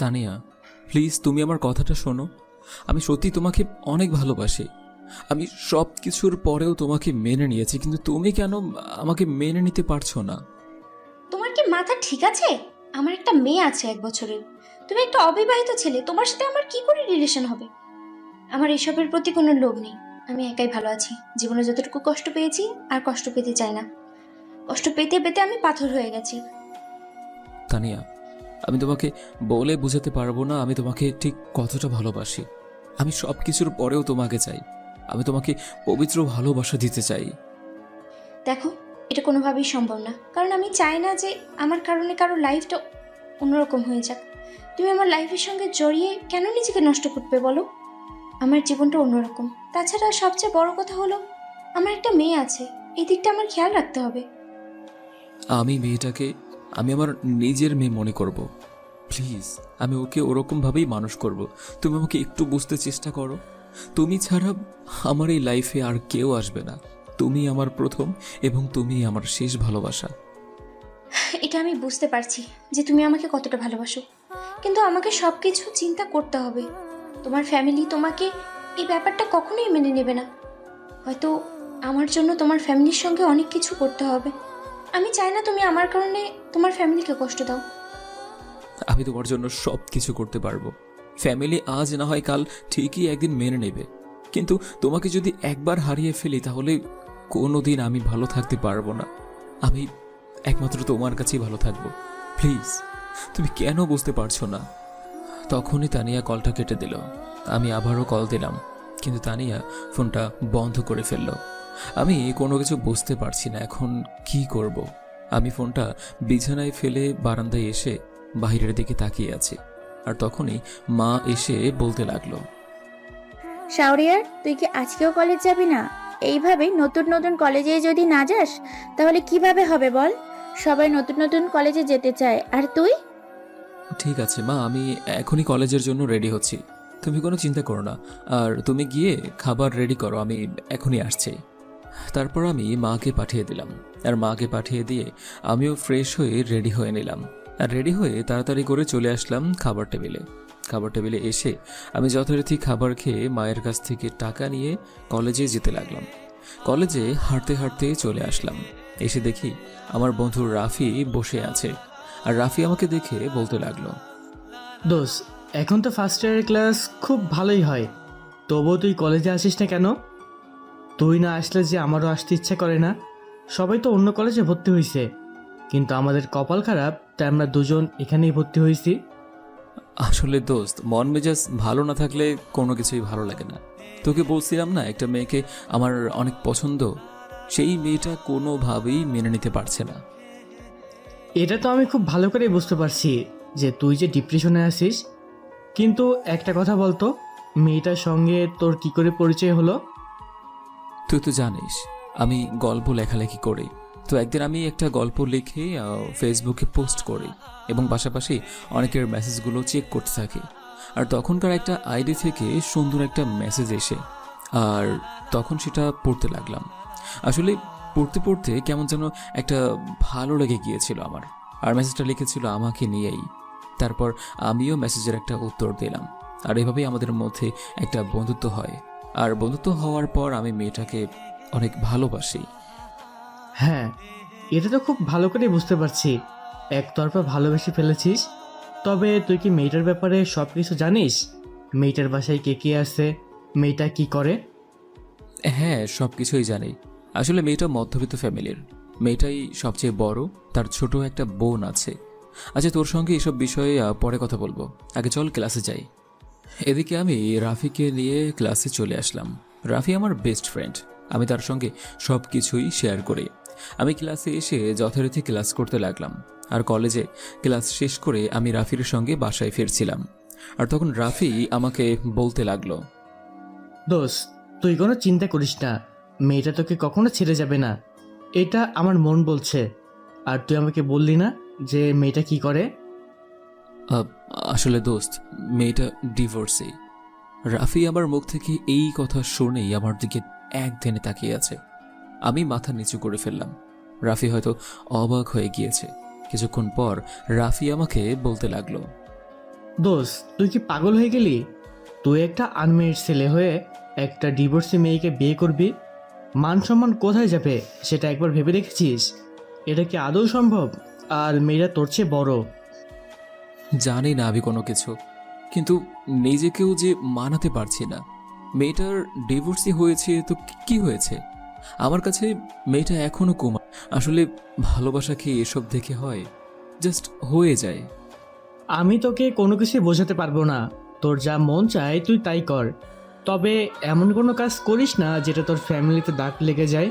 Tania, please তুমি আমার কথাটা শোনো। আমি সত্যি তোমাকে অনেক ভালোবাসি। আমি সব কিছুর পরেও তোমাকে মেনে নিয়েছি, কিন্তু তুমি কেন আমাকে মেনে নিতে পারছো না? তোমার কি মাথা ঠিক আছে? আমার একটা মেয়ে আছে 1 বছরের। তুমি একটা অবিবাহিত ছেলে, তোমার সাথে আমার কি করে রিলেশন হবে? আমার এসবের প্রতি কোনো লোভ নেই। আমি একাই ভালো আছি। জীবনে যতটুকু কষ্ট পেয়েছি আর কষ্ট পেতে চাই না। কষ্ট পেতে পেতে আমি পাথর হয়ে গেছি। তানিয়া, আমি তোমাকে বলে বোঝাতে পারবো না আমি তোমাকে ঠিক কতটা ভালোবাসি। আমি সব কিছুর পরেও তোমাকে চাই। আমি তোমাকে পবিত্র ভালোবাসা দিতে চাই। দেখো, এটা কোনোভাবেই সম্ভব না, কারণ আমি চাই না যে আমার কারণে কারো লাইফটা অন্যরকম হয়ে যাক। তুমি আমার লাইফের সঙ্গে জড়িয়ে কেন নিজেকে নষ্ট করবে বলো? আমার জীবনটা অন্যরকম। তাছাড়া সবচেয়ে বড় কথা হলো, আমার একটা মেয়ে আছে। এই দিকটা আমার খেয়াল রাখতে হবে। আমি মেয়েটাকে আমি আমার নিজের মেয়ে মনে করব। প্লিজ, আমি ওকে ওরকমভাবেই মানুষ করব। তুমি আমাকে একটু বুঝতে চেষ্টা করো। তুমি ছাড়া আমার এই লাইফে আর কেউ আসবে না। তুমি আমার প্রথম এবং তুমি আমার শেষ ভালোবাসা। এটা আমি বুঝতে পারছি যে তুমি আমাকে কতটা ভালোবাসো, কিন্তু আমাকে সবকিছু চিন্তা করতে হবে। তোমার ফ্যামিলি তোমাকে এই ব্যাপারটা কখনোই মেনে নেবে না। হয়তো আমার জন্য তোমার ফ্যামিলির সঙ্গে অনেক কিছু করতে হবে। আমি চাই না তুমি আমার কারণে তোমার ফ্যামিলিকে কষ্ট দাও। আমি তোমার জন্য সব কিছু করতে পারবো। ফ্যামিলি আজ না হয় কাল ঠিকই একদিন মেনে নেবে, কিন্তু তোমাকে যদি একবার হারিয়ে ফেলি তাহলে কোনোদিন আমি ভালো থাকতে পারবো না। আমি একমাত্র তোমার কাছেই ভালো থাকবো। প্লিজ, তুমি কেন বুঝতে পারছো না? তখনই তানিয়া কলটা কেটে দিল। আমি আবারও কল দিলাম, কিন্তু তানিয়া ফোনটা বন্ধ করে ফেলল। আমি কোনো কিছু বুঝতে পারছি না এখন কি করব। আমি ফোনটা বিছানায় ফেলে বারান্দায় এসে বাইরের দিকে তাকিয়ে আছি। আর তখনই মা এসে বলতে লাগলো, শাওরিয়ার, তুই কি আজকেও কলেজ যাবি না? এইভাবে নতুন নতুন কলেজে যদি না যাস তাহলে কিভাবে হবে বল? সবাই নতুন নতুন কলেজে যেতে চায়, আর তুই? ঠিক আছে মা, আমি এখনই কলেজের জন্য রেডি হচ্ছি। তুমি কোনো চিন্তা করো না। আর তুমি গিয়ে খাবার রেডি করো, আমি এখনই আসছি। তারপর আমি মাকে পাঠিয়ে দিলাম। আর মাকে পাঠিয়ে দিয়ে আমিও ফ্রেশ হয়ে রেডি হয়ে নিলাম। আর রেডি হয়ে তাড়াতাড়ি করে চলে আসলাম খাবার টেবিলে। খাবার টেবিলে এসে আমি যথারীতি খাবার খেয়ে মায়ের কাছ থেকে টাকা নিয়ে কলেজে যেতে লাগলাম। কলেজে হাঁটতে হাঁটতে চলে আসলাম। এসে দেখি আমার বন্ধু রাফি বসে আছে। আর রাফি আমাকে দেখে বলতে লাগলো, দোষ, এখন তো ফার্স্ট ইয়ারের ক্লাস খুব ভালোই হয়, তবুও তুই কলেজে আসিস না কেন? তুই না আসলে যে আমারও আসতে ইচ্ছা করে না। সবাই তো অন্য কলেজে ভর্তি হয়েছে, কিন্তু আমাদের কপাল খারাপ তাই আমরা দুজন এখানেই ভর্তি হয়েছি। আসলে দোস্ত, মন মেজাজ ভালো না থাকলে কোনো কিছুই ভালো লাগে না। তোকে বলছিলাম না একটা মেয়েকে আমার অনেক পছন্দ, সেই মেয়েটা কোনোভাবেই মেনে নিতে পারছে না। এটা তো আমি খুব ভালো করে বুঝতে পারছি যে তুই যে ডিপ্রেশনে আছিস, কিন্তু একটা কথা বলতো, মেয়েটার সঙ্গে তোর কি করে পরিচয় হলো? তুই তো জানিস আমি গল্প লেখালেখি করি। তো একদিন আমি একটা গল্প লিখে ফেসবুকে পোস্ট করি এবং পাশাপাশি অনেকের মেসেজগুলো চেক করতে থাকি। আর তখনকার একটা আইডি থেকে সুন্দর একটা মেসেজ এসে, আর তখন সেটা পড়তে লাগলাম। আসলে পড়তে পড়তে কেমন যেন একটা ভালো লেগে গিয়েছিল আমার। আর মেসেজটা লিখেছিল আমাকে নিয়েই। তারপর আমিও মেসেজের একটা উত্তর দিলাম। আর এভাবেই আমাদের মধ্যে একটা বন্ধুত্ব হয়। আর বন্ধুত্ব হওয়ার পর আমি মেয়েটাকে অনেক ভালোবাসি। হ্যাঁ, এটা তো খুব ভালো করে বুঝতে পারছি, একতরফা ভালোবেসে ফেলেছিস। তবে তুই কি মেয়েটার ব্যাপারে সব কিছু জানিস? মেয়েটার বাসায় কে কে আছে, মেয়েটা কি করে? হ্যাঁ, সব কিছুই জানি। আসলে মেয়েটা মধ্যবিত্ত ফ্যামিলির। মেয়েটাই সবচেয়ে বড়, তার ছোট একটা বোন আছে। আচ্ছা, তোর সঙ্গে এসব বিষয়ে পরে কথা বলবো, আগে চল ক্লাসে যাই। এদিকে আমি রাফিকে নিয়ে ক্লাসে চলে আসলাম। রাফি আমার বেস্ট ফ্রেন্ড। আমি তার সঙ্গে সব কিছুই শেয়ার করি। আমি ক্লাসে এসে যথারীতি ক্লাস করতে লাগলাম। আর কলেজে ক্লাস শেষ করে আমি রাফির সঙ্গে বাসায় ফিরছিলাম। আর তখন রাফি আমাকে বলতে লাগলো, দোষ, তুই কোনো চিন্তা করিস না, মেয়েটা তোকে কখনো ছেড়ে যাবে না, এটা আমার মন বলছে। আর তুই আমাকে বললি না যে মেয়েটা কি করে? "আহ, আসলে দোস্ত, মেয়েটা ডিভোর্সি।" রাফি আমার মুখ থেকে এই কথা শুনেই আমার দিকে এক ধ্যানে তাকিয়ে আছে। আমি মাথা নিচু করে ফেললাম। রাফি হয়তো অবাক হয়ে গিয়েছে, কিছুক্ষণ পর রাফি আমাকে বলতে লাগলো, দোষ, তুই কি পাগল হয়ে গেলি? তুই একটা আনমেরিড ছেলে হয়ে একটা ডিভোর্সি মেয়েকে বিয়ে করবি? মান সম্মান কোথায় যাবে সেটা একবার ভেবে দেখেছিস? এটা কি আদৌ সম্ভব? আর মেয়েরা তোর চেয়ে বড়। জানি না আমি কোনো কিছু, কিন্তু নিজেকেও যে মানাতে পারছি না। মেয়েটার ডিভোর্সই হয়েছে তো কি হয়েছে? আমার কাছে মেয়েটা এখনো কুমার। আসলে ভালোবাসা কি এসব দেখে হয়? জাস্ট হয়ে যায়। আমি তোকে কোনো কিছুই বোঝাতে পারবো না। তোর যা মন চায় তুই তাই কর, তবে এমন কোনো কাজ করিস না যেটা তোর ফ্যামিলিতে দাগ লেগে যায়।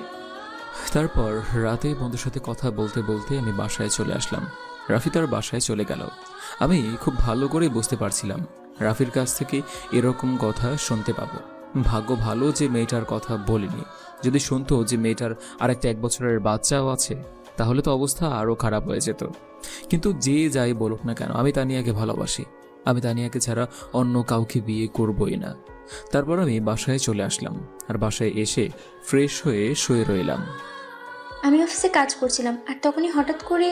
তারপর রাতে বন্ধুর সাথে কথা বলতে বলতে আমি বাসায় চলে আসলাম। রাফি তার বাসায় চলে গেল। আমি খুব ভালো করে বুঝতে পারছিলাম রাফির কাছ থেকে এরকম কথা শুনতে পাবো। ভাগ্য ভালো যে মেয়েটার কথা বলিনি। যদি শুনতো যে মেয়েটার আরেকটা 1 বছরের বাচ্চাও আছে, তাহলে তো অবস্থা আরও খারাপ হয়ে যেত। কিন্তু যে যাই বলুক না কেন, আমি তানিয়াকে ভালোবাসি। আমি তানিয়াকে ছাড়া অন্য কাউকে বিয়ে করবই না। তারপর আমি বাসায় চলে আসলাম, আর বাসায় এসে ফ্রেশ হয়ে শুয়ে রইলাম। আমি অফিসে কাজ করছিলাম, আর তখনই হঠাৎ করে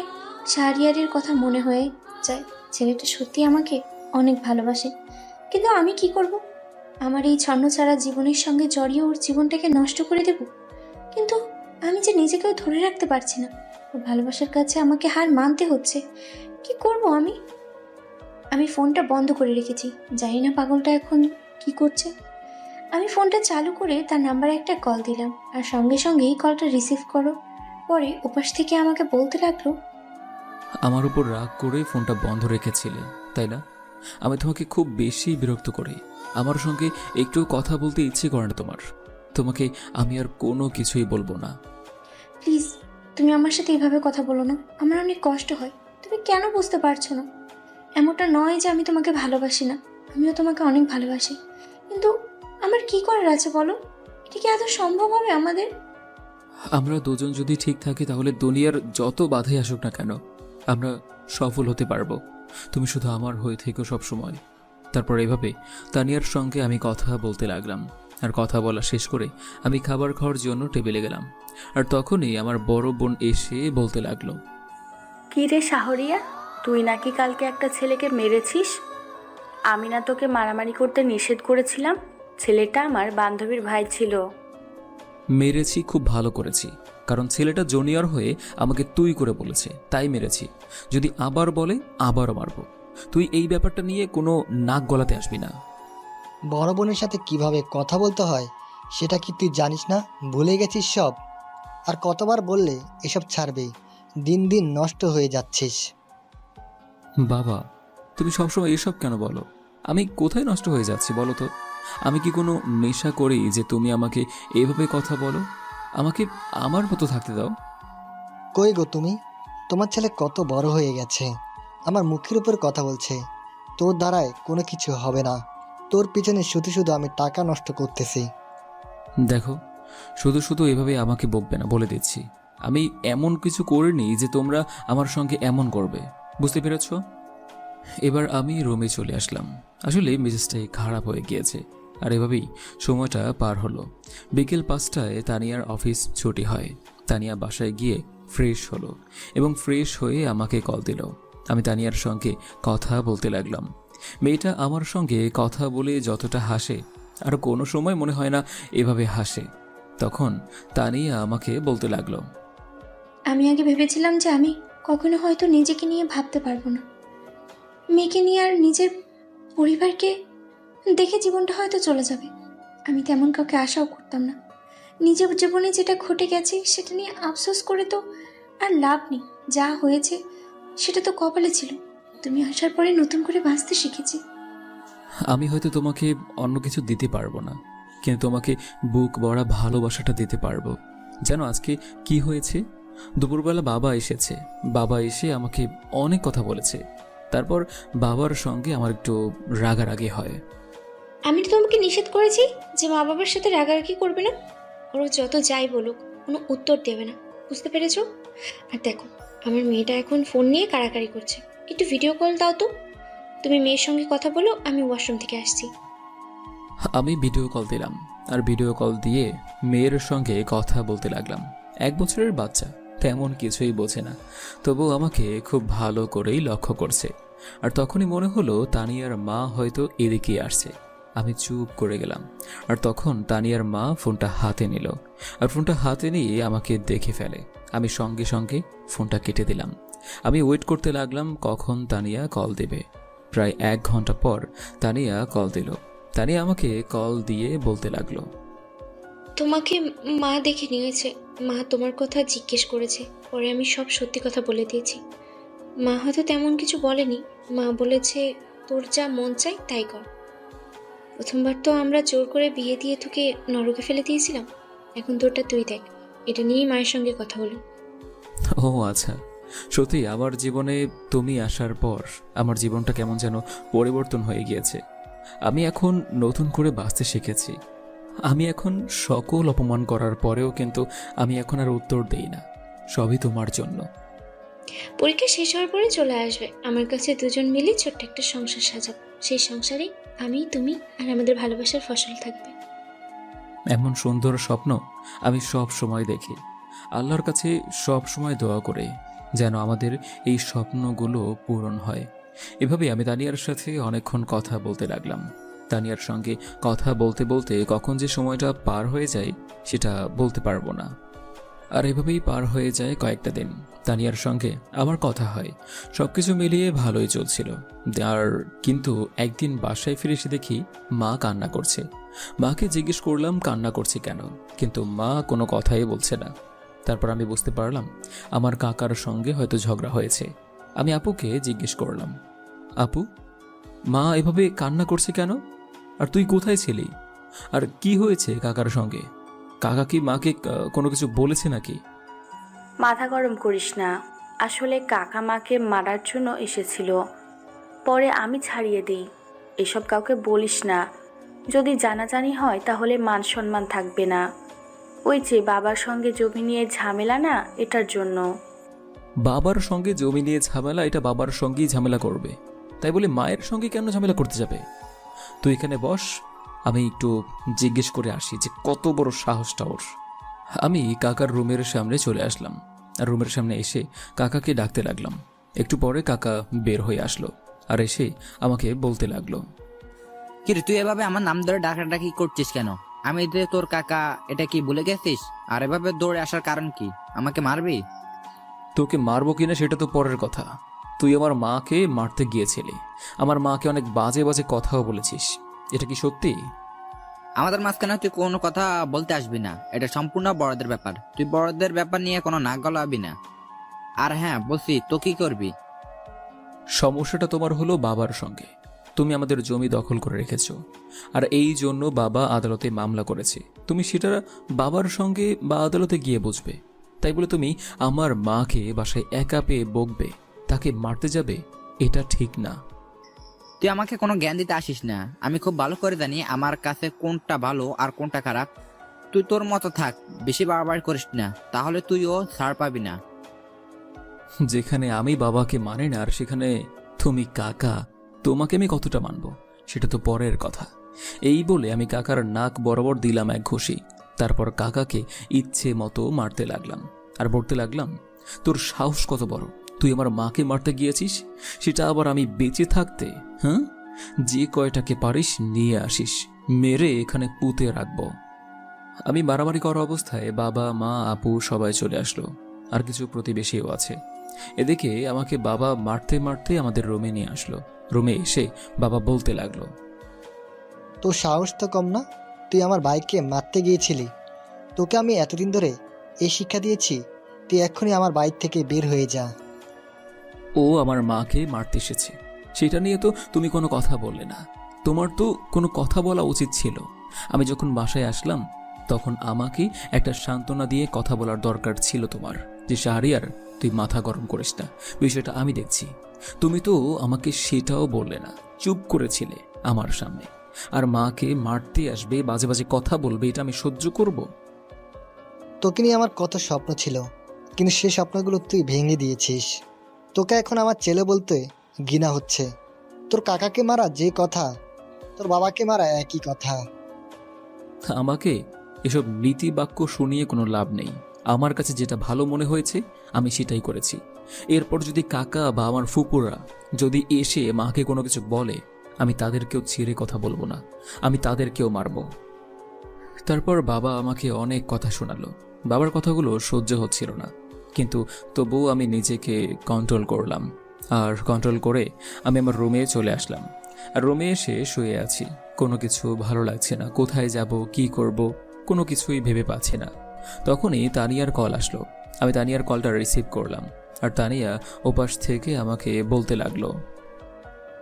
শাহরিয়ারের কথা মনে হয়ে যায়। ছেলেটা সত্যি আমাকে অনেক ভালোবাসে, কিন্তু আমি কি করব? আমার এই ছন্নছাড়া জীবনের সঙ্গে জড়িয়ে ওর জীবনটাকে নষ্ট করে দেব? কিন্তু আমি যে নিজেকেও ধরে রাখতে পারছি না। ওর ভালোবাসার কাছে আমাকে হার মানতে হচ্ছে। কি করব আমি? আমি ফোনটা বন্ধ করে রেখেছি। জানি না পাগলটা এখন কি করছে। আমি ফোনটা চালু করে তার নাম্বারে একটা কল দিলাম, আর সঙ্গে সঙ্গেই কলটা রিসিভ করো। পরে ওপাশ থেকে আমাকে বলতে লাগলো, আমার উপর রাগ করে ফোনটা বন্ধ রেখেছিলে, তাই না? আমি তোমাকে খুব বেশি বিরক্ত করি। আমার সঙ্গে একটু কথা বলতে ইচ্ছে করে না তোমার। তোমাকে আমি আর কোনো কিছুই বলবো না। প্লিজ তুমি আমার সাথে এইভাবে কথা বলো না। আমার অনেক কষ্ট হয়। তুমি কেন বুঝতে পারছো না? এমনটা নয় যে আমি তোমাকে ভালোবাসি না, আমিও তোমাকে অনেক ভালোবাসি। কিন্তু আমার কি করার আছে বলো? এটা কি আদৌ সম্ভব হবে আমাদের? আমরা দুজন যদি ঠিক থাকি, তাহলে দুনিয়ার যত বাধাই আসুক না কেন, আমরা সফল হতে পারবো। তুমি শুধু আমার হয়ে থেকো সব সময়। তারপর এভাবে তানিয়ার সঙ্গে আমি কথা বলতে লাগলাম, আর কথা বলা শেষ করে আমি খাবার খাওয়ার জন্য টেবিলে গেলাম। আর তখনই আমার বড় বোন এসে বলতে লাগলো, কি রে শাহরিয়া, তুই নাকি কালকে একটা ছেলেকে মেরেছিস? আমি না তোকে মারামারি করতে নিষেধ করেছিলাম? ছেলেটা আমার বান্ধবীর ভাই ছিল। মেরেছি, খুব ভালো করেছি। কারণ ছেলেটা জুনিয়র হয়ে আমাকে তুই করে বলেছে, তাই মেরেছি। যদি আবার বলে, আবারও মারবো। তুই এই ব্যাপারটা নিয়ে কোনো নাক গলাতে আসবি না। বড় বোনের সাথে কিভাবে কথা বলতে হয় সেটা কি তুই জানিস না? ভুলে গেছিস সব? আর কতবার বললে এসব ছাড়বে? দিন দিন নষ্ট হয়ে যাচ্ছিস। বাবা, তুমি সবসময় এসব কেন বলো? আমি কোথায় নষ্ট হয়ে যাচ্ছি বলো তো? আমি কি কোনো নেশা করি যে তুমি আমাকে এভাবে কথা বলো? আমাকে আমার মতো থাকতে দাও। কই গো তুমি? তোমার ছেলে কত বড় হয়ে গেছে, আমার মুখের উপর কথা বলছে। তোর দ্বারায় কোনো কিছু হবে না। তোর পিছনে শুধু শুধু আমি টাকা নষ্ট করতেছি। দেখো, শুধু শুধু এভাবে আমাকে বকবে না, বলে দিচ্ছি। আমি এমন কিছু করিনি যে তোমরা আমার সঙ্গে এমন করবে, বুঝতে পেরেছ? এবার আমি রুমে চলে আসলাম। আসলে মেজাজটাই খারাপ হয়ে গিয়েছে, আর এভাবেই সময়টা পার হলো। বিকেল 5টায় তানিয়ার অফিস ছুটি হয়। তানিয়া বাসায় গিয়ে ফ্রেশ হলো এবং ফ্রেশ হয়ে আমাকে কল দিল। আমি তানিয়ার সঙ্গে কথা বলতে লাগলাম। মেয়েটা আমার সঙ্গে কথা বলে যতটা হাসে, আর কোনো সময় মনে হয় না এভাবে হাসে। তখন তানিয়া আমাকে বলতে লাগলো, আমি আগে ভেবেছিলাম যে আমি কখনো হয়তো নিজেকে নিয়ে ভাবতে পারবো না। মেয়েকে নিয়ে আর নিজের পরিবারকে দেখে জীবনটা হয়তো চলে যাবে। আমি তেমন কাউকে আশাও করতাম না। নিজের জীবনে যেটা ঘটে গেছে সেটা নিয়ে আফসোস করে তো আর লাভ নেই। যা হয়েছে সেটা তো কপালে ছিল। তুমি আসার পরে নতুন করে বাঁচতে শিখেছি। আমি হয়তো তোমাকে অন্য কিছু দিতে পারবো না, কিন্তু তোমাকে বুক ভরা ভালোবাসাটা দিতে পারবো। যেন আজকে কি হয়েছে, দুপুরবেলা বাবা এসেছে। বাবা এসে আমাকে অনেক কথা বলেছে। তারপর বাবার সঙ্গে আমার একটু রাগারাগি হয়। আমি তো তোমাকে নিষেধ করেছি যে মা বাবার সাথে রাগারাগি করবে না। ওরা যত যাই বলুক কোনো উত্তর দেবে না, বুঝতে পেরেছো? আর দেখো, আমার মেয়েটা এখন ফোন নিয়ে কাড়াকাড়ি করছে। একটু ভিডিও কল দাও তো। তুমি মেয়ের সঙ্গে কথা বলো, আমি ওয়াশরুম থেকে আসছি। আমি ভিডিও কল দিলাম, আর ভিডিও কল দিয়ে মেয়ের সঙ্গে কথা বলতে লাগলাম। 1 বছরের বাচ্চা, তেমন কিছুই বোঝে না, তবু আমাকে খুব ভালো করেই লক্ষ্য করছে। আর তখনই মনে হলো তানিয়ার মা হয়তো এদিকেই আসছে। আমি চুপ করে গেলাম। আর তখন তানিয়ার মা ফোনটা হাতে নিল, আর ফোনটা হাতে নিয়ে আমাকে দেখে ফেলে। আমি সঙ্গে সঙ্গে ফোনটা কেটে দিলাম। আমি ওয়েট করতে লাগলাম কখন তানিয়া কল দেবে। প্রায় 1 ঘন্টা পর তানিয়া কল দিল। তানিয়া আমাকে কল দিয়ে বলতে লাগলো, তোমাকে মা দেখে নিয়েছে। মা তোমার কথা জিজ্ঞেস করেছে, পরে আমি সব সত্যি কথা বলে দিয়েছি। মা হয়তো তেমন কিছু বলেনি, মা বলেছে তোর যা মন চাই তাই কর। প্রথমবার তো আমরা জোর করে বিয়ে দিয়ে তোকে নরকে ফেলে দিয়েছিলাম, এখন তোরটা তুই দেখ। এটা নিয়েই মায়ের সঙ্গে কথা হলো। ও আচ্ছা, সত্যি আমার জীবনে তুমি আসার পর আমার জীবনটা কেমন যেন পরিবর্তন হয়ে গিয়েছে। আমি এখন নতুন করে বাঁচতে শিখেছি। আমি এখন সকল অপমান করার পরেও কিন্তু আমি এখন আর উত্তর দেই না। সবই তোমার জন্য। পরীক্ষা শেষ হওয়ার পরে চলে আসবে আমার কাছে, দুজন মিলে ছোট্ট একটা সংসার সাজাব। সেই সংসারে আমি, তুমি আর আমাদের ভালোবাসার ফসল থাকবে। এমন সুন্দর স্বপ্ন আমি সব সময় দেখি। আল্লাহর কাছে সব সময় দোয়া করে যেন আমাদের এই স্বপ্নগুলো পূরণ হয়। এভাবে আমি তানিয়ার সাথে অনেকক্ষণ কথা বলতে লাগলাম। তানিয়ার সঙ্গে কথা বলতে বলতে কখন যে সময়টা পার হয়ে যায় সেটা বলতে পারবো না। আর এভাবেই পার হয়ে যায় কয়েকটা দিন। তানিয়ার সঙ্গে আমার কথা হয়, সবকিছু মিলিয়ে ভালোই চলছিল। আর কিন্তু একদিন বাসায় ফিরে এসে দেখি মা কান্না করছে। মাকে জিজ্ঞেস করলাম কান্না করছে কেন, কিন্তু মা কোনো কথাই বলছে না। তারপর আমি বুঝতে পারলাম আমার কাকার সঙ্গে হয়তো ঝগড়া হয়েছে। আমি আপুকে জিজ্ঞেস করলাম, আপু, মা এভাবে কান্না করছে কেন? আর তুই কোথায় ছিলি? আর কি হয়েছে কাকার সঙ্গে? কাকা কি মাকে কোনো কিছু বলেছে নাকি? মাথা গরম করিস না, আসলে কাকা মাকে মারার জন্য এসেছিল, পরে আমি ছাড়িয়ে দিই। এসব কাউকে বলিস না, যদি জানাজানি হয় তাহলে মান সম্মান থাকবে না। ওই যে বাবার সঙ্গে জমি নিয়ে ঝামেলা না, এটার জন্য। বাবার সঙ্গে জমি নিয়ে ঝামেলা? এটা বাবার সঙ্গেই ঝামেলা করবে, তাই বলে মায়ের সঙ্গে কেন ঝামেলা করতে যাবে? তুই এখানে বস, আমি একটু জিজ্ঞেস করে আসি যে কত বড় সাহসটা ওর। আমি কাকার রুমের সামনে চলে আসলাম। আর রুমের সামনে এসে কাকাকে ডাকতে লাগলাম। একটু পরে কাকা বের হয়ে আসলো আর এসে আমাকে বলতে লাগলো, কিরে তুই এভাবে আমার নাম ধরে ডাকাডাকি করছিস কেন? আমি যে তোর কাকা, এটা কি ভুলে গেছিস? আর এভাবে দৌড়ে আসার কারণ কি? আমাকে মারবি? তোকে মারবো কিনা সেটা তো পরের কথা। তুই আমার মাকে মারতে গিয়েছিলি, আমার মাকে অনেক বাজে বাজে কথাও বলেছিস। এটা কি সত্যি? আমাদের মাঝখানে তুই কোনো কথা বলতে আসবি না, এটা সম্পূর্ণ বড়দের ব্যাপার। তুই বড়দের ব্যাপার নিয়ে কোনো নাক গলাবি না। আর হ্যাঁ বলছি, তো কি করবি? সমস্যাটা তোমার হলো বাবার সঙ্গে। তুমি আমাদের জমি দখল করে রেখেছ, আর এই জন্য বাবা আদালতে মামলা করেছে। তুমি সেটা বাবার সঙ্গে বা আদালতে গিয়ে বুঝবে। তাই বলে তুমি আমার মাকে বাসায় একা পেয়ে বকবে, তাকে মারতে যাবে? এটা ঠিক না। তুই আমাকে কোনো জ্ঞান দিতে আসিস না। আমি খুব ভালো করে জানি আমার কাছে কোনটা ভালো আর কোনটা খারাপ। তুই তোর মতো থাক, বেশি বাড়াবাড়ি করিস না, তাহলে তুইও ছাড় পাবি না। যেখানে আমি বাবাকে মানি না আর সেখানে তুমি কাকা, তোমাকে আমি কতটা মানবো সেটা তো পরের কথা। এই বলে আমি কাকার নাক বরাবর দিলাম এক ঘুষি। তারপর কাকাকে ইচ্ছে মতো মারতে লাগলাম আর বলতে লাগলাম, তোর সাহস কত বড়, তুই আমার মাকে মারতে গিয়েছিস, সেটা আবার আমি বেঁচে থাকতে? হ্যাঁ, যে কয়টাকে পারিস নিয়ে আসিস, মেরে এখানে পুঁতে রাখবো। আমি মারামারি করা অবস্থায় বাবা, মা, আপু সবাই চলে আসলো, আর কিছু প্রতিবেশীও আছে। এদিকে আমাকে বাবা মারতে মারতে আমাদের রুমে নিয়ে আসলো। রুমে এসে বাবা বলতে লাগলো, তোর সাহস তো কম না, তুই আমার ভাইকে মারতে গিয়েছিলি। তোকে আমি এতদিন ধরে এই শিক্ষা দিয়েছি, তুই এক্ষুনি আমার বাইর থেকে বের হয়ে যা। ও আমার মাকে মারতে এসেছে, সেটা নিয়ে তো তুমি কোনো কথা বললে না। তোমার তো কোনো কথা বলা উচিত ছিল। আমি যখন বাসায় আসলাম তখন আমাকে একটা সান্ত্বনা দিয়ে কথা বলার দরকার ছিল তোমার, যে শাহরিয়ার তুই মাথা গরম করিস না, বিষয়টা আমি দেখছি। তুমি তো আমাকে সেটাও বললে না, চুপ করেছিলে আমার সামনে। আর মাকে মারতে আসবে, বাজে বাজে কথা বলবে, এটা আমি সহ্য করব? তোকে নিয়ে আমার কত স্বপ্ন ছিল, কিন্তু সে স্বপ্নগুলো তুই ভেঙে দিয়েছিস। তোকে এখন আমার ছেলে বলতে ঘৃণা হচ্ছে। তোর কাকাকে মারা যে কথা, তোর বাবাকে মারা একই কথা। আমাকে এসব নীতি বাক্য শুনিয়ে কোনো লাভ নেই। আমার কাছে যেটা ভালো মনে হয়েছে আমি সেটাই করেছি। এরপর যদি কাকা বা আমার ফুপুরা যদি এসে মাকে কোনো কিছু বলে, আমি তাদেরকেও ছেড়ে কথা বলবো না, আমি তাদেরকেও মারবো। তারপর বাবা আমাকে অনেক কথা শোনালো। বাবার কথাগুলো সহ্য হচ্ছিল না, কিন্তু তবুও আমি নিজেকে কন্ট্রোল করলাম। আর কন্ট্রোল করে আমি আমার রুমে চলে আসলাম। আর রুমে এসে শুয়ে আছি, কোনো কিছু ভালো লাগছে না, কোথায় যাব কি করব কোনো কিছুই ভেবে পাচ্ছি না। তখনই তানিয়ার কল আসলো। আমি তানিয়ার কলটা রিসিভ করলাম, আর তানিয়া ওপাশ থেকে আমাকে বলতে লাগলো,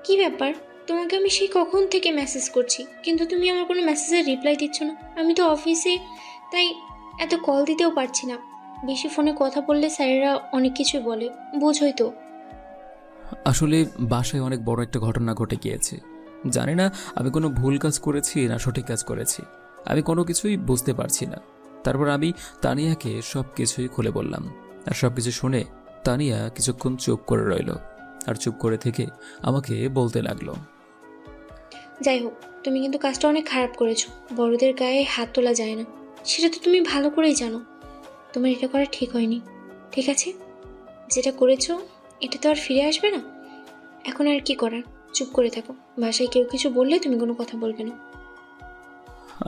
কি ব্যাপার, তোমাকে আমি সেই কখন থেকে মেসেজ করছি, কিন্তু তুমি আমার কোনো মেসেজের রিপ্লাই দিচ্ছ না। আমি তো অফিসে, তাই এত কল দিতেও পারছি না। বেশি ফোনে কথা বললে স্যারেরা অনেক কিছুই বলে, বোঝোই তো। আসলে বাসায় অনেক বড় একটা ঘটনা ঘটে গিয়েছে। জানি না আমি কোনো ভুল কাজ করেছি না সঠিক কাজ করেছি, আমি কোনো কিছুই বুঝতে পারছি না। তারপর আমি তানিয়াকে সব কিছুই খুলে বললাম। আর সব কিছু শুনে তানিয়া কিছুক্ষণ চুপ করে রইল, আর চুপ করে থেকে আমাকে বলতে লাগলো, যাই হোক, তুমি কিন্তু কাজটা অনেক খারাপ করেছো। বড়দের গায়ে হাত তোলা যায় না, সেটা তো তুমি ভালো করেই জানো। তোমার এটা করা ঠিক হয়নি, ঠিক আছে? যেটা করেছো এটা তো আর ফিরে আসবে না। এখন আর কি করার, চুপ করে থাকো। বাসায় কেউ কিছু বললে তুমি কোনো কথা বলবে না।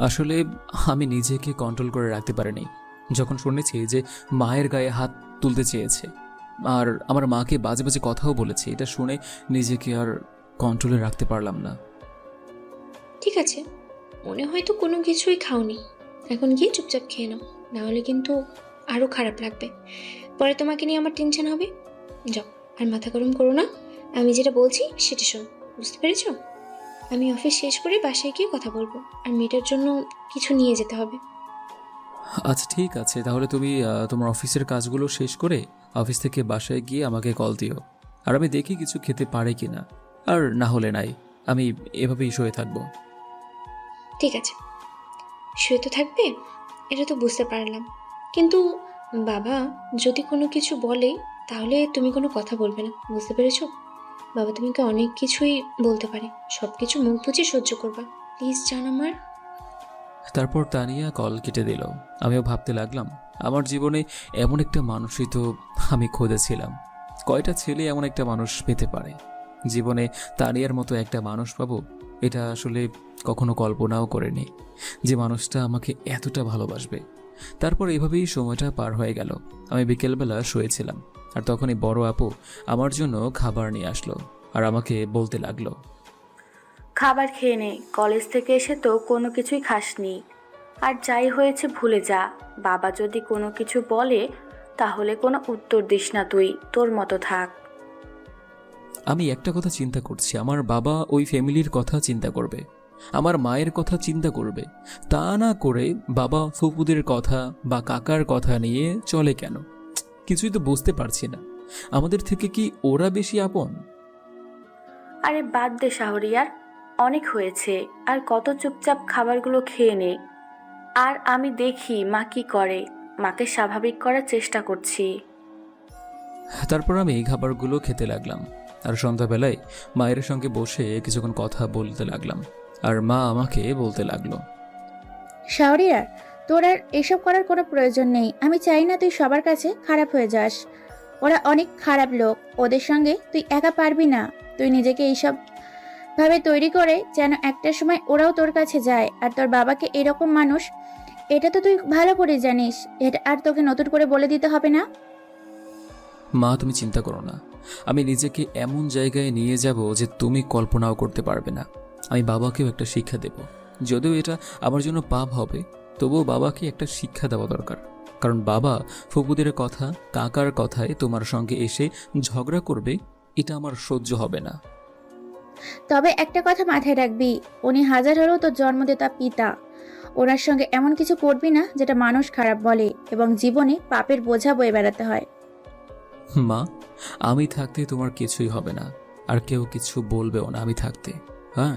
আসলে আমি নিজেকে কন্ট্রোল করে রাখতে পারিনি। যখন শুনেছি যে মায়ের গায়ে হাত তুলতে চেয়েছে আর আমার মাকে বাজে বাজে কথাও বলেছে, এটা শুনে নিজেকে আর কন্ট্রোলে রাখতে পারলাম না। ঠিক আছে, মনে হয়তো কোনো কিছুই খাওনি, এখন গিয়ে চুপচাপ খেয়ে নাও, নাহলে কিন্তু আরও খারাপ লাগবে। পরে তোমাকে নিয়ে আমার টেনশন হবে। যাও, আর মাথা গরম করো না। আমি যেটা বলছি সেটা শোনো, বুঝতে পেরেছো? আমি অফিস শেষ করে বাসায় গিয়ে কথা বলবো, আর মেয়েটার জন্য কিছু নিয়ে যেতে হবে। আচ্ছা ঠিক আছে, তাহলে তুমি তোমার অফিসের কাজগুলো শেষ করে অফিস থেকে বাসায় গিয়ে আমাকে কল দিও, আর আমি দেখি কিছু খেতে পারে কিনা, আর না হলে নাই, আমি এভাবেই শুয়ে থাকবো। ঠিক আছে, শুয়ে তো থাকবে, এটা তো বুঝতে পারলাম, কিন্তু বাবা যদি কোনো কিছু বলে তাহলে তুমি কোনো কথা বলবে না, বুঝতে পেরেছো? বাবা তোমাকে অনেক কিছুই বলতে পারে, সব কিছু মুখ বুঝে সহ্য করবা, প্লিজ জান আমার। তারপর তানিয়া কল কেটে দিল। আমিও ভাবতে লাগলাম, আমার জীবনে এমন একটা মানুষই তো আমি খুঁজেছিলাম। কয়টা ছেলে এমন একটা মানুষ পেতে পারে? জীবনে তানিয়ার মতো একটা মানুষ পাবো, এটা আসলে কখনো কল্পনাও করিনি যে মানুষটা আমাকে এতটা ভালোবাসবে। তারপর এভাবেই সময়টা পার হয়ে গেল। আমি বিকেলবেলা শুয়েছিলাম, আর তখনই বড় আপু আমার জন্য খাবার নিয়ে আসলো, আর আমাকে বলতে লাগলো, খাবার খেয়ে নে, কলেজ থেকে এসে তো কোনো কিছুই খাসনি। আর যাই হয়েছে ভুলে যা। বাবা যদি কোনো কিছু বলে তাহলে কোনো উত্তর দিস না, তুই তোর মতো থাক। আমি একটা কথা চিন্তা করছি, আমার বাবা ওই ফ্যামিলির কথা চিন্তা করবে, আমার মায়ের কথা চিন্তা করবে, তা না করে বাবা ফুপুদের কথা বা কাকার কথা নিয়ে চলে কেন? কিছুই তো বুঝতে পারছি না। আমাদের থেকে কি ওরা বেশি আপন? আরে বাদ দে শাহরিয়ার, অনেক হয়েছে। আর কত চুপচাপ খাবারগুলো খেয়ে নে। আর আমি দেখি মা কি করে, মাকে স্বাভাবিক করার চেষ্টা করছি। তারপর আমি খাবারগুলো খেতে লাগলাম, আর সন্ধ্যাবেলায় মায়ের সঙ্গে বসে কিছুক্ষণ কথা বলতে লাগলাম। আর মা আমাকে বলতে লাগলো, শাওরিয়ার, তোর আর এসব করার কোনো প্রয়োজন নেই। আমি চাই না তুই সবার কাছে খারাপ হয়ে যাস। ওরা অনেক খারাপ লোক, ওদের সঙ্গে তুই একা পারবি না। তুই নিজেকে এইসব ভাবে তৈরি করে যেন একটা সময় ওরাও তোর কাছে যায়। আর তোর বাবাকে এরকম মানুষ, এটা তো তুই ভালো করে জানিস। এটা আর তোকে নতুন করে বলে দিতে হবে না। মা তুমি চিন্তা করো না, আমি নিজেকে এমন জায়গায় নিয়ে যাব যে তুমি কল্পনাও করতে পারবে না। আমি বাবাকেও একটা শিক্ষা দেব, যদিও এটা আমার জন্য পাপ হবে, তবুও বাবাকে একটা শিক্ষা দেওয়া দরকার। কারণ বাবা ফুপুদের কথা কাকার কথায় তোমার সঙ্গে এসে ঝগড়া করবে, এটা আমার সহ্য হবে না। তবে একটা কথা মাথায় রাখবি, উনি হাজার হলেও তোর জন্মদাতা পিতা। ওনার সঙ্গে এমন কিছু করবি না যেটা মানুষ খারাপ বলে এবং জীবনে পাপের বোঝা বয়ে বেড়াতে হয়। মা আমি থাকতে তোমার কিছুই হবে না, আর কেউ কিছু বলবেও না আমি থাকতে। হ্যাঁ,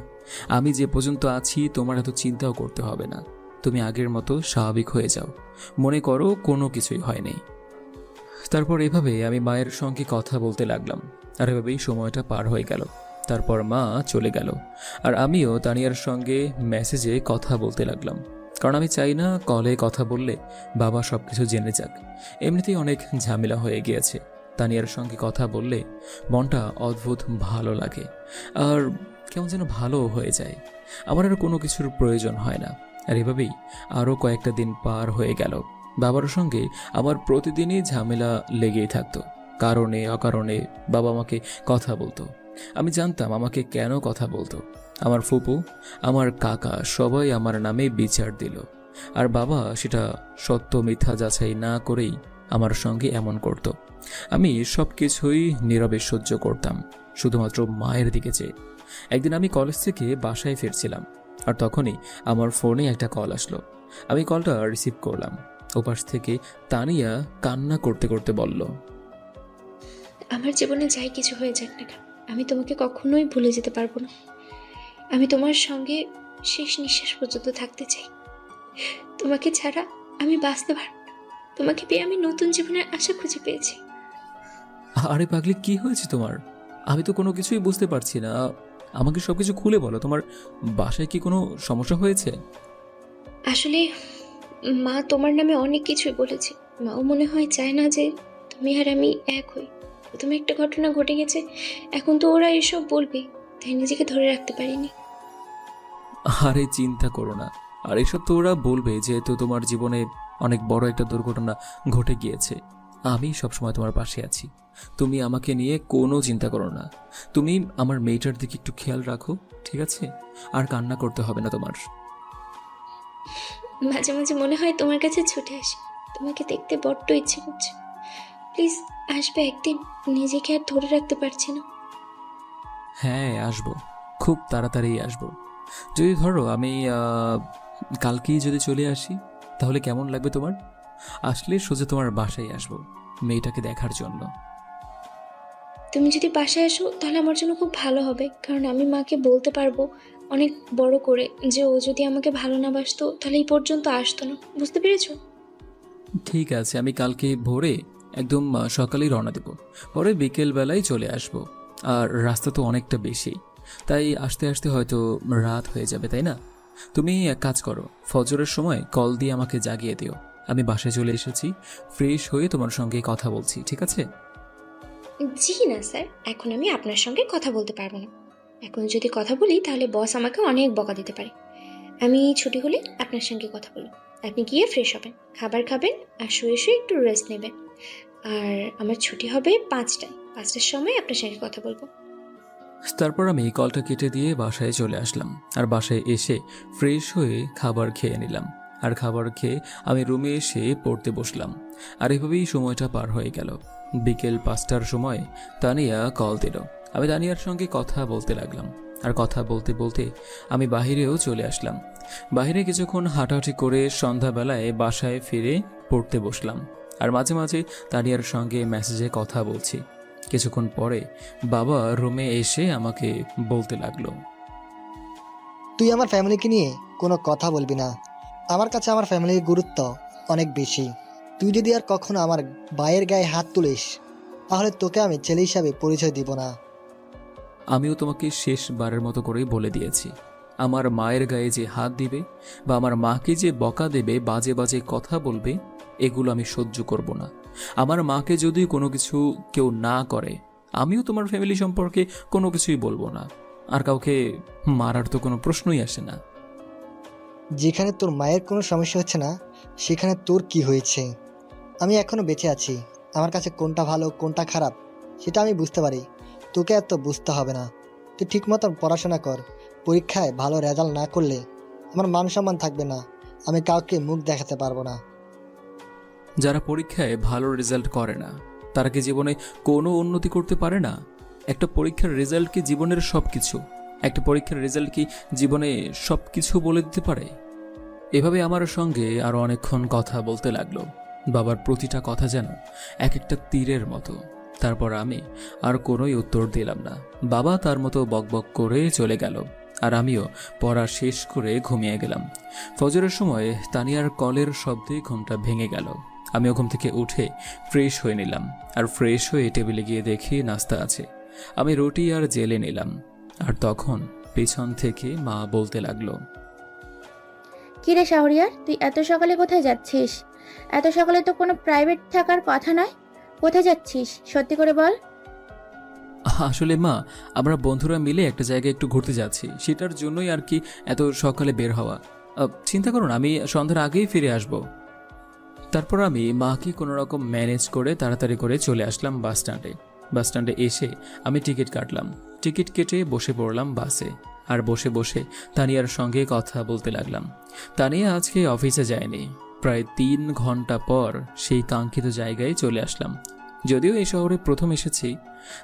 আমি যে পর্যন্ত আছি তোমার এত চিন্তাও করতে হবে না। তুমি আগের মতো স্বাভাবিক হয়ে যাও, মনে করো কোনো কিছুই হয়নি। তারপর এভাবে আমি মায়ের সঙ্গে কথা বলতে লাগলাম, আর এভাবেই সময়টা পার হয়ে গেল। তারপর মা চলে গেল, আর আমিও তানিয়ার সঙ্গে মেসেজে কথা বলতে লাগলাম। কারণ আমি চাই না কলে কথা বললে বাবা সব কিছু জেনে যাক। এমনিতেই অনেক ঝামেলা হয়ে গিয়েছে। তানিয়ার সঙ্গে কথা বললে মনটা অদ্ভুত ভালো লাগে, আর কেমন যেন ভালো হয়ে যায়। আমার আর কোনো কিছুর প্রয়োজন হয় না। আর এভাবেই আরও কয়েকটা দিন পার হয়ে গেল। বাবার সঙ্গে আমার প্রতিদিনই ঝামেলা লেগেই থাকতো। কারণে অকারণে বাবা আমাকে কথা বলতো। আমি জানতাম আমাকে কেন কথা বলতো। আমার ফুপু, আমার কাকা সবাই আমার নামে বিচার দিল, আর বাবা সেটা সত্য মিথ্যা যাচাই না করেই আমার সঙ্গে এমন করত। আমি সব কিছুই নীরবে সহ্য করতাম, শুধুমাত্র মায়ের দিকে চেয়ে। একদিন আমি কলেজ থেকে বাসায় ফিরছিলাম, আর তখনই আমার ফোনে একটা কল আসলো। আমি কলটা রিসিভ করলাম। ওপাশ থেকে তানিয়া কান্না করতে করতে বলল, আমার জীবনে যাই কিছু হয়ে যাক না কেন, আমি তোমাকে কখনোই ভুলে যেতে পারবো না। আমি তোমার সঙ্গে শেষ নিঃশ্বাস পর্যন্ত থাকতে চাই। তোমাকে ছাড়া আমি বাঁচতে পারবো না। তোমাকে পেয়ে আমি নতুন জীবনের আশা খুঁজে পেয়েছি। আরে পাগলি, কি হয়েছে তোমার? আমি তো কোনো কিছুই বুঝতে পারছি না। আমাকে সবকিছু খুলে বলো। তোমার বাসায় কি কোনো সমস্যা হয়েছে? আসলে মা তোমার নামে অনেক কিছুই বলেছে। মাও মনে হয় চায় না যে তুমি আর আমি এক হই। প্রথমে একটা ঘটনা ঘটে গেছে, এখন তো ওরা এসব বলবে, তাই নিজেকে ধরে রাখতে পারিনি। আরে চিন্তা করো না। আর এসব তো ওরা বলবে, যেহেতু তোমার জীবনে অনেক বড় একটা দুর্ঘটনা ঘটে গিয়েছে। আমি সবসময় তোমার পাশে আছি। তুমি আমাকে নিয়ে কোনো চিন্তা করো না। তুমি আমার মেয়েটার দিকে একটু খেয়াল রাখো, ঠিক আছে? আর কান্না করতে হবে না তোমার। মাঝে মাঝে মনে হয় তোমার কাছে ছুটে আসি, তোমাকে দেখতে বড্ড ইচ্ছে করছে। প্লিজ আসবে একদিন, নিজেকে আর ধরে রাখতে পারছি না। হ্যাঁ, আসবো, খুব তাড়াতাড়ি আসবো। যদি ধরো আমি কালকেই যদি চলে আসি, তাহলে কেমন লাগবে তোমার? আসলে সোজা তোমার বাসায় আসবো মেয়েটাকে দেখার জন্য। তুমি যদি বাসায় আসো তাহলে আমার জন্য খুব ভালো হবে, কারণ আমি মাকে বলতে পারবো অনেক বড় করে যে ও যদি আমাকে ভালো না বাসতো তাহলে এই পর্যন্ত আসতো না। বুঝতে পেরেছো? ঠিক আছে, আমি কালকে ভোরে একদম সকালেই রওনা দেব। পরে বিকেল বেলায় চলে আসব। আর রাস্তা তো অনেকটা বেশি, তাই আসতে আসতে হয়তো রাত হয়ে যাবে, তাই না? তুমি এক কাজ করো, ফজরের সময় কল দিয়ে আমাকে জাগিয়ে দিও। আমি বাসায় চলে এসেছি, ফ্রেশ হয়ে তোমার সঙ্গে কথা বলছি, ঠিক আছে? জি না স্যার, এখন আমি আপনার সঙ্গে কথা বলতে পারবো না। এখন যদি কথা বলি তাহলে বস আমাকে অনেক বকা দিতে পারে। আমি ছুটি হলে আপনার সঙ্গে কথা বলবো। আপনি গিয়ে ফ্রেশ হবেন, খাবার খাবেন, আর শুয়ে শুয়ে একটু রেস্ট নেবেন। আর আমার ছুটি হবে 5টায়। 5টার সময় আপনার সঙ্গে কথা বলবো। তারপর আমি কলটা কেটে দিয়ে বাসায় চলে আসলাম। আর বাসায় এসে ফ্রেশ হয়ে খাবার খেয়ে নিলাম। আর খাবার খেয়ে আমি রুমে এসে পড়তে বসলাম। আর এভাবেই সময়টা পার হয়ে গেল। বিকেল 5টার সময় তানিয়া কল দিল। আমি তানিয়ার সঙ্গে কথা বলতে লাগলাম। আর কথা বলতে বলতে আমি বাহিরেও চলে আসলাম। বাইরে কিছুক্ষণ হাঁটাহাঁটি করে সন্ধ্যাবেলায় বাসায় ফিরে পড়তে বসলাম। আর মাঝে মাঝে তানিয়ার সঙ্গে মেসেজে কথা বলছি। কিছুক্ষণ পরে বাবা রুমে এসে আমাকে বলতে লাগলো, তুই আমার ফ্যামিলিকে নিয়ে কোনো কথা বলবি না। আমার কাছে আমার ফ্যামিলির গুরুত্ব অনেক বেশি। তুই যদি আর কখনো আমার ভাইয়ের গায়ে হাত তুলিস তাহলে তোকে আমি ছেলে হিসাবে পরিচয় দিব না। আমিও তোমাকে শেষবারের মতো করেই বলে দিয়েছি, আমার মায়ের গায়ে যে হাত দিবে বা আমার মাকে যে বকা দেবে, বাজে বাজে কথা বলবে, এগুলো আমি সহ্য করব না। আমার মাকে যদি কোনো কিছু কেউ না করে, আমিও তোমার ফ্যামিলি সম্পর্কে কোনো কিছুই বলবো না। আর কাউকে মারার তো কোনো প্রশ্নই আসে না। যেখানে তোর মায়ের কোনো সমস্যা হচ্ছে না সেখানে তোর কি হয়েছে? আমি এখনো বেঁচে আছি। আমার কাছে কোনটা ভালো কোনটা খারাপ সেটা আমি বুঝতে পারি। তোকে এত বুঝতে হবে না। তুই ঠিক মতন পড়াশোনা কর। পরীক্ষায় ভালো রেজাল্ট না করলে আমার মান সম্মান থাকবে না। আমি কাউকে মুখ দেখাতে পারবো না। যারা পরীক্ষায় ভালো রেজাল্ট করে না, তারা কি জীবনে কোনো উন্নতি করতে পারে না? একটা পরীক্ষার রেজাল্ট কি জীবনের সব কিছু? একটা পরীক্ষার রেজাল্ট কি জীবনে সব কিছু বলে দিতে পারে? এভাবে আমার সঙ্গে আরও অনেকক্ষণ কথা বলতে লাগলো। বাবার প্রতিটা কথা যেন এক একটা তীরের মতো। তারপর আমি আর কোনোই উত্তর দিলাম না। বাবা তার মতো বকবক করে চলে গেল। আর আমিও পড়া শেষ করে ঘুমিয়ে গেলাম। ফজরের সময় তানিয়ার কলের শব্দে ঘুমটা ভেঙে গেল। আমিও ঘুম থেকে উঠে ফ্রেশ হয়ে নিলাম। আর ফ্রেশ হয়ে টেবিলে গিয়ে দেখি নাস্তা আছে। আমি রুটি আর জেলে নিলাম। আর তখন পেছন থেকে মা বলতে লাগলো, কিরে শাহরিয়ার, তুই এত সকালে কোথায় যাচ্ছিস? এত সকালে তো কোনো প্রাইভেট থাকার কথা নয়। কোথায় যাচ্ছিস সত্যি করে বল। আসলে মা, আমরা বন্ধুরা মিলে একটা জায়গায় একটু ঘুরতে যাচ্ছি, সেটার জন্যই আর কি এত সকালে বের হওয়া। চিন্তা করুন, আমি সন্ধ্যার আগেই ফিরে আসব। তারপর আমি মাকে কোনো রকম ম্যানেজ করে তাড়াতাড়ি করে চলে আসলাম বাস স্ট্যান্ডে। বাস স্ট্যান্ডে এসে আমি টিকিট কাটলাম। টিকিট কেটে বসে পড়লাম বাসে। আর বসে বসে তানিয়ার সঙ্গে কথা বলতে লাগলাম। তানিয়া আজকে অফিসে যায়নি। প্রায় 3 ঘন্টা পর সেই কাঙ্ক্ষিত জায়গায় চলে আসলাম। যদিও এই শহরে প্রথম এসেছি।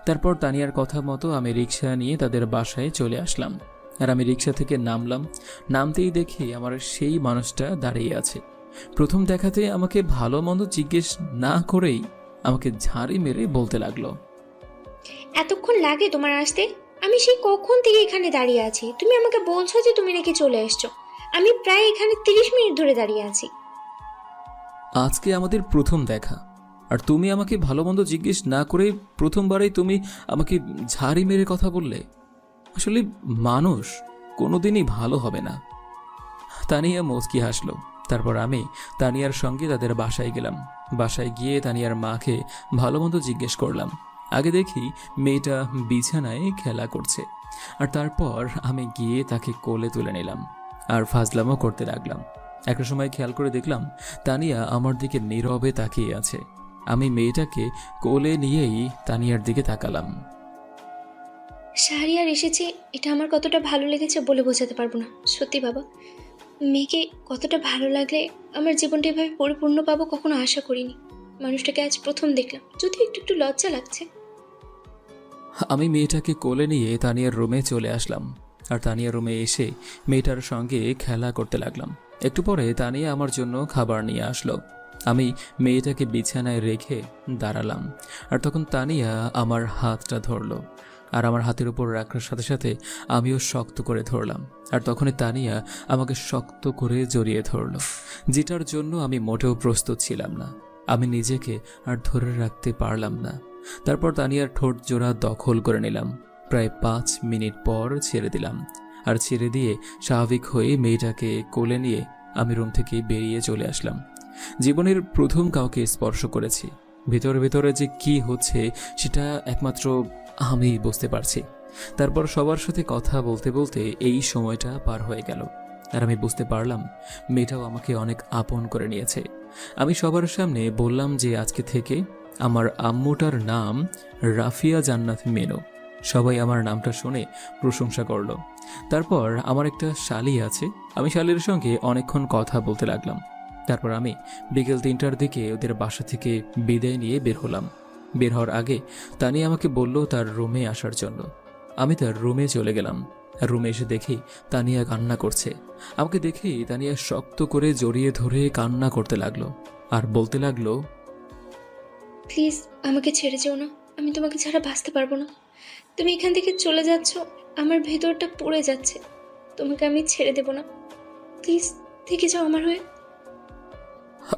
তারপর তানিয়ার কথা মতো আমি রিক্সা নিয়ে তাদের বাসায় চলে আসলাম। আর আমি রিক্সা থেকে নামলাম। নামতেই দেখি আমার সেই মানুষটা দাঁড়িয়ে আছে। প্রথম দেখাতে আমাকে ভালো মন্দ জিজ্ঞেস না করেই আমাকে ঝাড়ি মেরে বলতে লাগলো, এতক্ষণ লাগে তোমার আসতে? আমি সেই কখন থেকে এখানে দাঁড়িয়ে আছি, তুমি আমাকে বলছো যে তুমি নাকি চলে এসছো। আমি প্রায় এখানে 30 মিনিট ধরে দাঁড়িয়ে আছি। আজকে আমাদের প্রথম দেখা, আর তুমি আমাকে ভালো মন্দ জিজ্ঞেস না করে প্রথমবারেই তুমি আমাকে ঝাড়ি মেরে কথা বললে। আসলে মানুষ কোনোদিনই ভালো হবে না। তানিয়া মুচকি হাসলো। তারপর আমি তানিয়ার সঙ্গে তাদের বাসায় গেলাম। বাসায় গিয়ে তানিয়ার মাকে ভালো মন্দ জিজ্ঞেস করলাম। আগে দেখি মেয়েটা বিছানায় খেলা করছে, আর তারপর আমি গিয়ে তাকে কোলে তুলে নিলাম আর ফাজলামও করতে লাগলাম। একটা সময় খেয়াল করে দেখলাম তানিয়া আমার দিকে নীরবে তাকিয়ে আছে। আমি মেয়েটাকে কোলে নিয়েই তানিয়ার দিকে তাকালাম। শাহরিয়ার এসেছে, এটা আমার কতটা ভালো লেগেছে বলে বোঝাতে পারবো না। সত্যি বাবা, মেয়েকে কতটা ভালো লাগলে আমার জীবনটা এভাবে পরিপূর্ণ পাবো কখনো আশা করিনি। মানুষটাকে আজ প্রথম দেখলাম, যদিও একটু একটু লজ্জা লাগছে। আমি মেয়েটাকে কোলে নিয়ে তানিয়ার রুমে চলে আসলাম। আর তানিয়ার রুমে এসে মেয়েটার সঙ্গে খেলা করতে লাগলাম। একটু পরে তানিয়া আমার জন্য খাবার নিয়ে আসলো। আমি মেয়েটাকে বিছানায় রেখে দাঁড়ালাম। আর তখন তানিয়া আমার হাতটা ধরলো, আর আমার হাতের উপর রাখার সাথে সাথে আমিও শক্ত করে ধরলাম। আর তখনই তানিয়া আমাকে শক্ত করে জড়িয়ে ধরলো, যেটার জন্য আমি মোটেও প্রস্তুত ছিলাম না। আমি নিজেকে আর ধরে রাখতে পারলাম না। তারপর তানিয়ার ঠোঁট জোড়া দখল করে নিলাম। প্রায় 5 মিনিট পর ছেড়ে দিলাম। আর ছেড়ে দিয়ে স্বাভাবিক হয়ে মেয়েটাকে কোলে নিয়ে আমি রুম থেকে বেরিয়ে চলে আসলাম। জীবনের প্রথম কাউকে স্পর্শ করেছি। ভিতরে ভিতরে যে কি হচ্ছে সেটা একমাত্র আমি বুঝতে পারছি। তারপর সবার সাথে কথা বলতে বলতে এই সময়টা পার হয়ে গেল। আর আমি বুঝতে পারলাম মেয়েটাও আমাকে অনেক আপন করে নিয়েছে। আমি সবার সামনে বললাম যে আজকে থেকে আমার আম্মুটার নাম রাফিয়া জান্নাত মেনু। সবাই আমার নামটা শুনে প্রশংসা করলো। তারপর আমার একটা শালি আছে, আমি শালির সঙ্গে অনেকক্ষণ কথা বলতে লাগলাম। তারপর আমি বিকেল 3টার দিকে ওদের বাসা থেকে বিদায় নিয়ে বের হলাম। বের হওয়ার আগে তানিয়া আমাকে বলল তার রুমে আসার জন্য। আমি তার রুমে চলে গেলাম। আর রুমে এসে দেখি তানিয়া কান্না করছে। আমাকে দেখেই তানিয়া শক্ত করে জড়িয়ে ধরে কান্না করতে লাগলো আর বলতে লাগলো, প্লিজ আমাকে ছেড়ে যেও না, আমি তোমাকে ছাড়া বাঁচতে পারবো না। তুমি এখান থেকে চলে যাচ্ছ, আমার ভেতরটা পুড়ে যাচ্ছে। তোমাকে আমি ছেড়ে দেব না, প্লিজ থেকে যাও আমার হয়ে।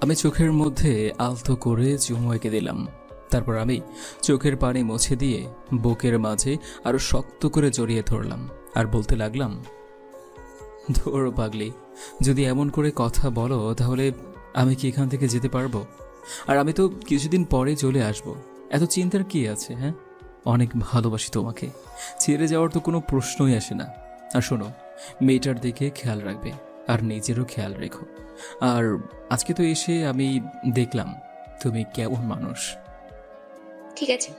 আমি চোখের মধ্যে আলতো করে চুমু এঁকে দিলাম। তারপর আমি চোখের পানি মুছে দিয়ে বুকের মাঝে আরো শক্ত করে জড়িয়ে ধরলাম আর বলতে লাগলাম, ধর পাগলি, যদি এমন করে কথা বলো তাহলে আমি কি এখান থেকে যেতে পারবো? আর আমি তো কিছুদিন পরে চলে আসব। এত চিন্তার কি আছে? হ্যাঁ, অনেক ভালোবাসি তোমাকে, ছেড়ে যাওয়ার তো কোনো প্রশ্নই আসে না। আর শোনো, মেয়েটার দিকে খেয়াল রাখবে আর নিজেরও খেয়াল রেখো। আর আজকে তো এসে আমি দেখলাম তুমি কেমন মানুষ। ঠিক আছে,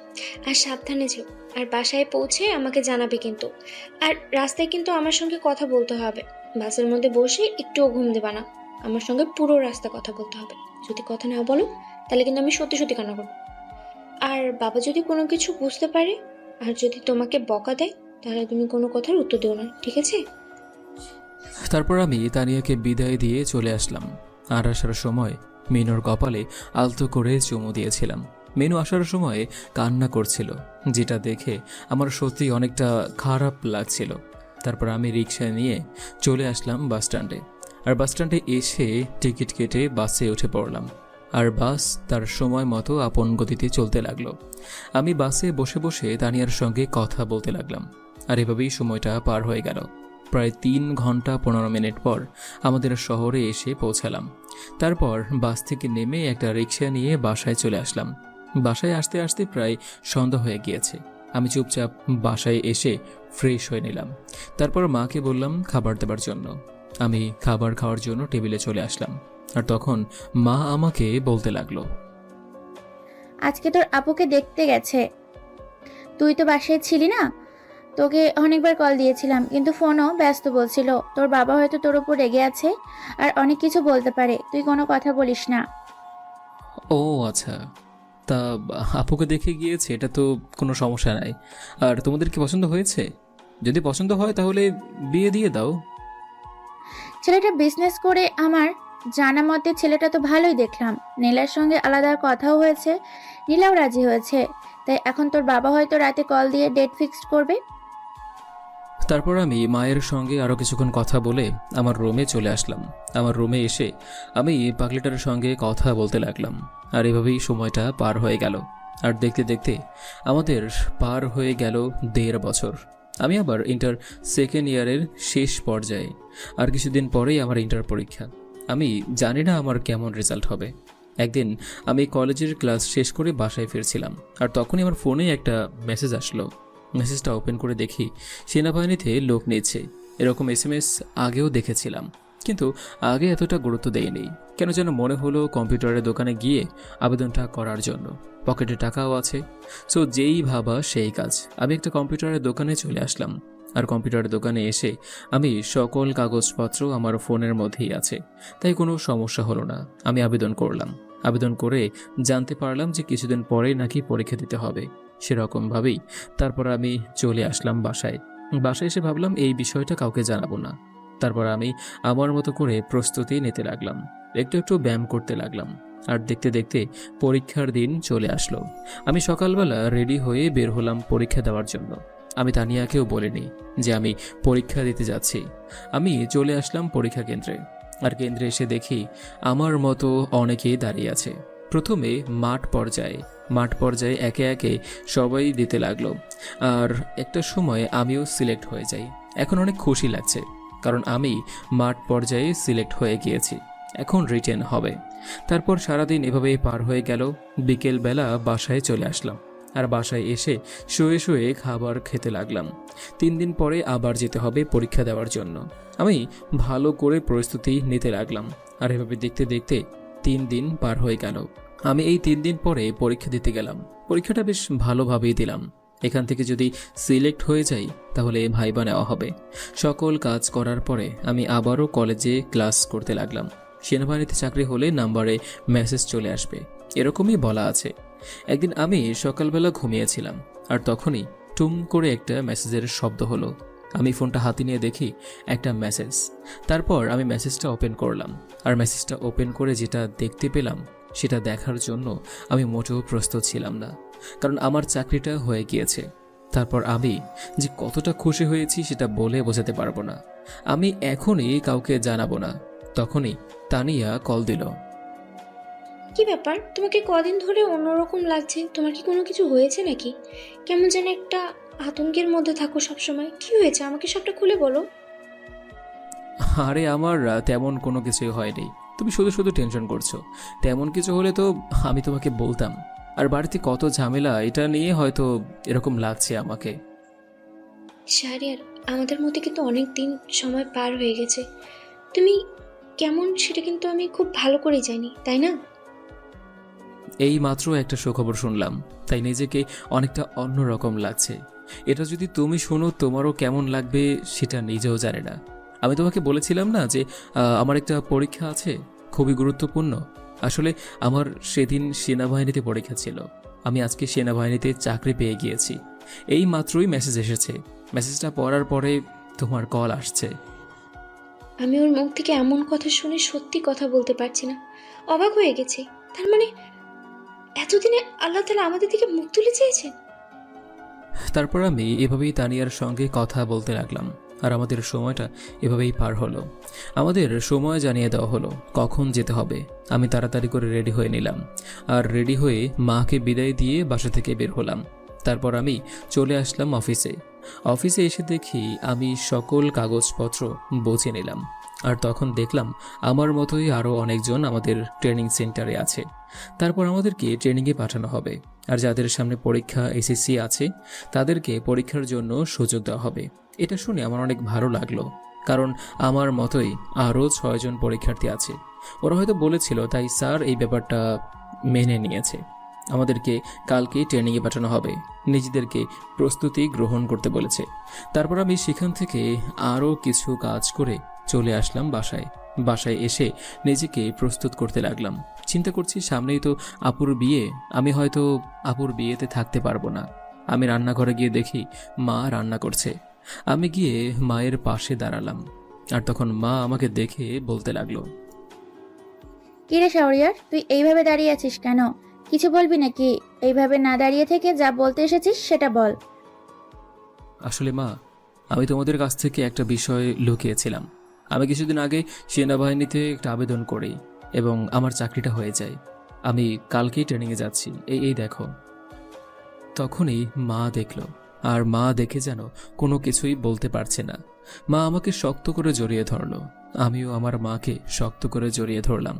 আর সাবধানে যেও। আর বাসায় পৌঁছে আমাকে জানাবে কিন্তু। আর রাস্তায় কিন্তু আমার সঙ্গে কথা বলতে হবে। বাসের মধ্যে বসে একটুও ঘুম দেবা না। আমার সঙ্গে পুরো রাস্তা কথা বলতে হবে। যদি কথা না বলো তাহলে কিন্তু আমি সত্যি সত্যি কান্না করবো। আর বাবা যদি কোনো কিছু বুঝতে পারে আর যদি তোমাকে বকা দেয় তাহলে তুমি কোনো কথার উত্তর দিও না, ঠিক আছে? তারপর আমি তানিয়াকে বিদায় দিয়ে চলে আসলাম। আর আসার সময় মিনুর কপালে আলতো করে চুমু দিয়েছিলাম। মিনু আসার সময় কান্না করছিল, যেটা দেখে আমার সত্যি অনেকটা খারাপ লাগছিল। তারপর আমি রিক্সা নিয়ে চলে আসলাম বাস স্ট্যান্ডে। আর বাস স্ট্যান্ডে এসে টিকিট কেটে বাসে উঠে পড়লাম। আর বাস তার সময় মতো আপন গতিতে চলতে লাগলো। আমি বাসে বসে বসে তানিয়ার সঙ্গে কথা বলতে লাগলাম। আর এভাবেই সময়টা পার হয়ে গেল। প্রায় 3 ঘন্টা 15 মিনিট পর আমাদের শহরে এসে পৌঁছালাম। তারপর বাস থেকে নেমে একটা রিক্সা নিয়ে বাসায় চলে আসলাম। বাসায় আসতে আসতে প্রায় সন্ধ্যা হয়ে গিয়েছে। আমি চুপচাপ বাসায় এসে ফ্রেশ হয়ে নিলাম। তারপর মাকে বললাম খাবার দেবার জন্য। আমি খাবার খাওয়ার জন্য টেবিলে চলে আসলাম। আর তখন মা আমাকে বলতে লাগলো, আজকে তোর আপুকে দেখতে গেছে। তুই তো বাসায় ছিলি না, তোকে অনেকবার কল দিয়েছিলাম কিন্তু ফোনও ব্যস্ত বলছিল। তোর বাবা হয়তো তোর উপর রেগে আছে আর অনেক কিছু বলতে পারে, তুই কোনো কথা বলিস না। ও আচ্ছা, তা আপুকে দেখে গিয়েছে, এটা তো কোনো সমস্যা নাই। আর তোমাদের কি পছন্দ হয়েছে? যদি পছন্দ হয় তাহলে বিয়ে দিয়ে দাও। ছেলেটা বিজনেস করে, আমার জানা মতে ছেলেটা তো ভালোই দেখলাম। নীলার সঙ্গে আলাদা কথাও হয়েছে, নীলাও রাজি হয়েছে। তাই এখন তোর বাবা হয়তো রাতে কল দিয়ে ডেট ফিক্সড করবে। তারপর আমি মায়ের সঙ্গে আরও কিছুক্ষণ কথা বলে আমার রুমে চলে আসলাম। আমার রুমে এসে আমি পাগলিটার সঙ্গে কথা বলতে লাগলাম। আর এভাবেই সময়টা পার হয়ে গেল। আর দেখতে দেখতে আমাদের পার হয়ে গেল 1.5 বছর। আমি আবার ইন্টার সেকেন্ড ইয়ারের শেষ পর্যায়ে। আর কিছুদিন পরেই আমার ইন্টার পরীক্ষা। আমি জানি না আমার কেমন রেজাল্ট হবে। একদিন আমি কলেজের ক্লাস শেষ করে বাসায় ফিরছিলাম। আর তখনই আমার ফোনে একটা মেসেজ আসলো। মেসেজটা ওপেন করে দেখি সেনাবাহিনীতে লোক নিচ্ছে। এরকম SMS আগেও দেখেছিলাম, কিন্তু আগে এতটা গুরুত্ব দেইনি। কেন যেন মনে হলো কম্পিউটারের দোকানে গিয়ে আবেদনটা করার জন্য। পকেটে টাকাও আছে, সো যেই ভাবা সেই কাজ। আমি একটা কম্পিউটারের দোকানে চলে আসলাম। আর কম্পিউটারের দোকানে এসে আমি সকল কাগজপত্র আমার ফোনের মধ্যেই আছে, তাই কোনো সমস্যা হলো না। আমি আবেদন করলাম। আবেদন করে জানতে পারলাম যে কিছুদিন পরেই নাকি পরীক্ষা দিতে হবে। সেরকমভাবেই তারপর আমি চলে আসলাম বাসায়। বাসায় এসে ভাবলাম এই বিষয়টা কাউকে জানাবো না। তারপর আমি আমার মতো করে প্রস্তুতি নিতে লাগলাম, একটু একটু ব্যায়াম করতে লাগলাম। আর দেখতে দেখতে পরীক্ষার দিন চলে আসলো। আমি সকালবেলা রেডি হয়ে বের হলাম পরীক্ষা দেওয়ার জন্য। আমি তানিয়াকেও বলিনি যে আমি পরীক্ষা দিতে যাচ্ছি। আমি চলে আসলাম পরীক্ষা কেন্দ্রে। আর কেন্দ্রে এসে দেখি আমার মতো অনেকেই দাঁড়িয়ে আছে। প্রথমে মাঠ পর্যায়ে একে একে সবাই দিতে লাগলো। আর একটা সময় আমিও সিলেক্ট হয়ে যাই। এখন অনেক খুশি লাগছে, কারণ আমি মাঠ পর্যায়ে সিলেক্ট হয়ে গিয়েছি। এখন রিটেন হবে। তারপর সারাদিন এভাবেই পার হয়ে গেল। বিকেলবেলা বাসায় চলে আসলাম। আর বাসায় এসে শুয়ে শুয়ে খাবার খেতে লাগলাম। 3 দিন পরে আবার যেতে হবে পরীক্ষা দেওয়ার জন্য। আমি ভালো করে প্রস্তুতি নিতে লাগলাম। আর এভাবে দেখতে দেখতে 3 দিন পার হয়ে গেল। আমি এই 3 দিন পরে পরীক্ষা দিতে গেলাম। পরীক্ষাটা বেশ ভালোভাবেই দিলাম। এখান থেকে যদি সিলেক্ট হয়ে যাই তাহলে ভাইবা নেওয়া হবে। সকল কাজ করার পরে আমি আবারও কলেজে ক্লাস করতে লাগলাম। সেনাবাহিনীতে চাকরি হলে নাম্বারে মেসেজ চলে আসবে, এরকমই বলা আছে। একদিন আমি সকালবেলা ঘুমিয়েছিলাম। আর তখনই টুম করে একটা মেসেজের শব্দ হলো। আমি ফোনটা হাতে নিয়ে দেখি একটা মেসেজ। তারপর আমি মেসেজটা ওপেন করলাম। আর মেসেজটা ওপেন করে যেটা দেখতে পেলাম সেটা দেখার জন্য আমি মোটেও প্রস্তুত ছিলাম না, কারণ আমার চাকরিটা হয়ে গিয়েছে। তারপর আমি যে কতটা খুশি হয়েছি সেটা বলে বোঝাতে পারবো না। আমি এখনই কাউকে জানাবো না। তখনই তানিয়া কল দিল। কি ব্যাপার, তোমাকে কদিন ধরে অন্যরকম লাগছে? তোমার কি কোনো কিছু হয়েছে নাকি? কেমন যেন একটা আতঙ্কের মধ্যে থাকো সবসময়। কি হয়েছে আমাকে সবটা খুলে বলো। আরে আমার তেমন কোনো কিছুই হয়নি, তুমি শুধু শুধু টেনশন করছো। তেমন কিছু হলে তো আমি তোমাকে বলতাম। আর বাড়িতে কত ঝামেলা, এটা নিয়ে হয়তো এরকম লাগছে আমাকে। শাহরিয়ার, আমাদের মধ্যে কিন্তু অনেক দিন সময় পার হয়ে গেছে। তুমি কেমন সেটা কিন্তু আমি খুব ভালো করে জানি, তাই না? এই মাত্র একটা সুখবর শুনলাম, তাই নিজেকে অনেকটা অন্যরকম লাগছে। এটা যদি তুমি শোনো তোমারও কেমন লাগবে সেটা নিজেও জানে না। আমি তোমাকে বলেছিলাম না যে আমার একটা পরীক্ষা আছে, খুবই গুরুত্বপূর্ণ। আসলে আমার সেদিন সেনাবাহিনীতে পরীক্ষা ছিল। আমি আজকে সেনাবাহিনীতে চাকরি পেয়ে গিয়েছি। এই মাত্রই মেসেজ এসেছে। মেসেজটা পড়ার পরে তোমার কল আসছে। আমি ওর মুখ থেকে এমন কথা শুনে সত্যি কথা বলতে পারছি না, অবাক হয়ে গেছি। তার মানে এতদিনে আল্লাহ তাআলা আমাদের দিকে মুখ তুলে চেয়েছেন। তারপর আমি এভাবেই তানিয়ার সঙ্গে কথা বলতে লাগলাম। আর আমাদের সময়টা এভাবেই পার হলো। আমাদের সময় জানিয়ে দেওয়া হলো কখন যেতে হবে। আমি তাড়াতাড়ি করে রেডি হয়ে নিলাম। আর রেডি হয়ে মাকে বিদায় দিয়ে বাসা থেকে বের হলাম। তারপর আমি চলে আসলাম অফিসে। অফিসে এসে দেখি আমি সকল কাগজপত্র বুঝে নিলাম। আর তখন দেখলাম আমার মতোই আরও অনেকজন আমাদের ট্রেনিং সেন্টারে আছে। তারপর আমাদেরকে ট্রেনিংয়ে পাঠানো হবে। আর যাদের সামনে পরীক্ষা এসএসসি আছে তাদেরকে পরীক্ষার জন্য সুযোগ দেওয়া হবে। এটা শুনে আমার অনেক ভালো লাগলো, কারণ আমার মতোই আরও 6 জন পরীক্ষার্থী আছে। ওরা হয়তো বলেছিল, তাই স্যার এই ব্যাপারটা মেনে নিয়েছে। আমাদেরকে কালকে ট্রেনিংয়ে পাঠানো হবে, নিজেদেরকে প্রস্তুতি গ্রহণ করতে বলেছে। তারপর আমি সেখান থেকে আরও কিছু কাজ করে চলে আসলাম বাসায়। বাসায় এসে নিজেকে প্রস্তুত করতে লাগলাম। চিন্তা করছি সামনেই তো আপুর বিয়ে, আমি হয়তো আপুর বিয়েতে থাকতে পারবো না। আমি রান্নাঘরে গিয়ে দেখি মা রান্না করছে। আমি গিয়ে মায়ের পাশে দাঁড়ালাম। আর তখন মা আমাকে দেখে বলতে লাগলো, কিরে শাওরিয়ার, তুই এইভাবে দাঁড়িয়ে আছিস কেন? কিছু বলবি নাকি? এইভাবে না দাঁড়িয়ে থেকে যা বলতে এসেছিস সেটা বল। আসলে মা, আমি তোমাদের কাছ থেকে একটা বিষয় লুকিয়েছিলাম। আমি কিছুদিন আগে সেনাবাহিনীতে একটা আবেদন করি এবং আমার চাকরিটা হয়ে যায়। আমি কালকেই ট্রেনিংয়ে যাচ্ছি, এই দেখো। তখনই মা দেখলো, আর মা দেখে যেন কোনো কিছুই বলতে পারছে না। মা আমাকে শক্ত করে জড়িয়ে ধরলো। আমিও আমার মাকে শক্ত করে জড়িয়ে ধরলাম।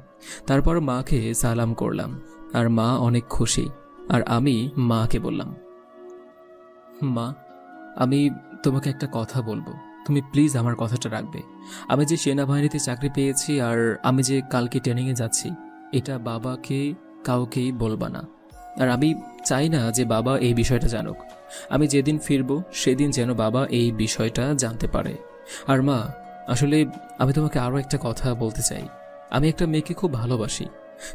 তারপর মাকে সালাম করলাম, আর মা অনেক খুশি। আর আমি মাকে বললাম, মা, আমি তোমাকে একটা কথা বলবো, তুমি প্লিজ আমার কথাটা রাখবে। আমি যে সেনাবাহিনীতে চাকরি পেয়েছি আর আমি যে কালকে ট্রেনিংয়ে যাচ্ছি, এটা বাবাকে কাউকেই বলবা না। আর আমি চাই না যে বাবা এই বিষয়টা জানুক। আমি যেদিন ফিরবো সেদিন যেন বাবা এই বিষয়টা জানতে পারে। আর মা, আসলে আমি তোমাকে আরও একটা কথা বলতে চাই। আমি একটা মেয়েকে খুব ভালোবাসি।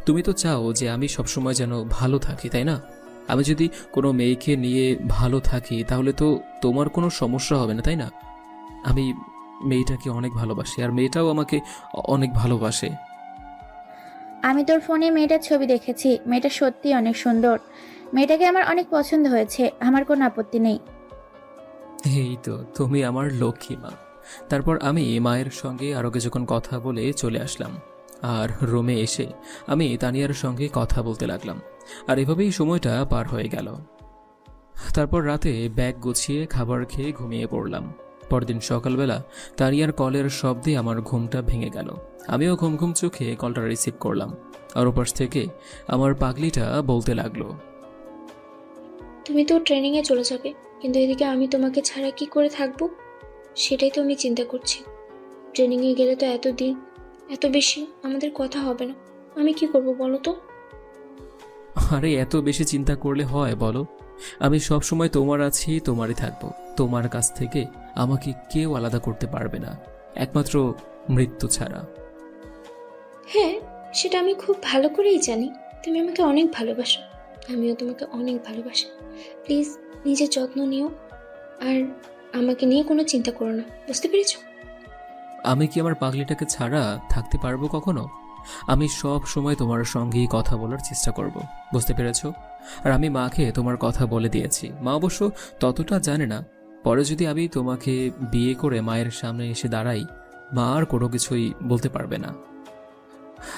তুমি তো চাও যে আমি সবসময় যেন ভালো থাকি, তাই না? আমি যদি কোনো মেয়েকে নিয়ে ভালো থাকি তাহলে তো তোমার কোনো সমস্যা হবে না, তাই না? আমি মেয়েটাকে অনেক ভালোবাসি, আর মেয়েটাও আমাকে অনেক ভালোবাসে। আমি তোর ফোনে মেয়েটার ছবি দেখেছি, মেয়েটা সত্যি অনেক সুন্দর। মেয়েটাকে আমার অনেক পছন্দ হয়েছে, আমার কোনো আপত্তি নেই। এই তো তুমি আমার লক্ষ্মী মা। তারপর আমি মায়ের সঙ্গে আরও কিছুক্ষণ কথা বলে চলে আসলাম। আর রুমে এসে আমি তানিয়ার সঙ্গে কথা বলতে লাগলাম। আর এভাবেই সময়টা পার হয়ে গেল। তারপর রাতে ব্যাগ গুছিয়ে খাবার খেয়ে ঘুমিয়ে পড়লাম। পরদিন সকালবেলা তানিয়ার কলের শব্দে আমার ঘুমটা ভেঙে গেল। আমিও ঘুম ঘুম চোখে কলটা রিসিভ করলাম। আর ওপাশ থেকে আমার পাগলিটা বলতে লাগলো, তুমি তো ট্রেনিংয়ে চলে যাবে, কিন্তু এদিকে আমি তোমাকে ছাড়া কি করে থাকবো সেটাই তো আমি চিন্তা করছি। ট্রেনিংয়ে গেলে তো এতদিন এত বেশি আমাদের কথা হবে না, আমি কি করব বলো তো? আরে এত বেশি চিন্তা করলে হয় বলো? আমি সব সময় তোমার আছি, তোমারই থাকবো। তোমার কাছ থেকে আমাকে কেউ আলাদা করতে পারবে না, একমাত্র মৃত্যু ছাড়া। হ্যাঁ, সেটা আমি খুব ভালো করেই জানি। তুমি আমাকে অনেক ভালোবাসো, আমিও তোমাকে অনেক ভালোবাসি। প্লিজ নিজের যত্ন নিও, আর আমাকে নিয়ে কোনো চিন্তা করো না, বুঝতে পেরেছো? আমি কি আমার পাগলিটাকে ছাড়া থাকতে পারবো কখনো? আমি সব সময় তোমার সঙ্গেই কথা বলার চেষ্টা করব, বুঝতে পেরেছো? আর আমি মাকে তোমার কথা বলে দিয়েছি। মা অবশ্য ততটা জানে না। পরে যদি আমি তোমাকে বিয়ে করে মায়ের সামনে এসে দাঁড়াই, মা আর কোনো কিছুই বলতে পারবে না।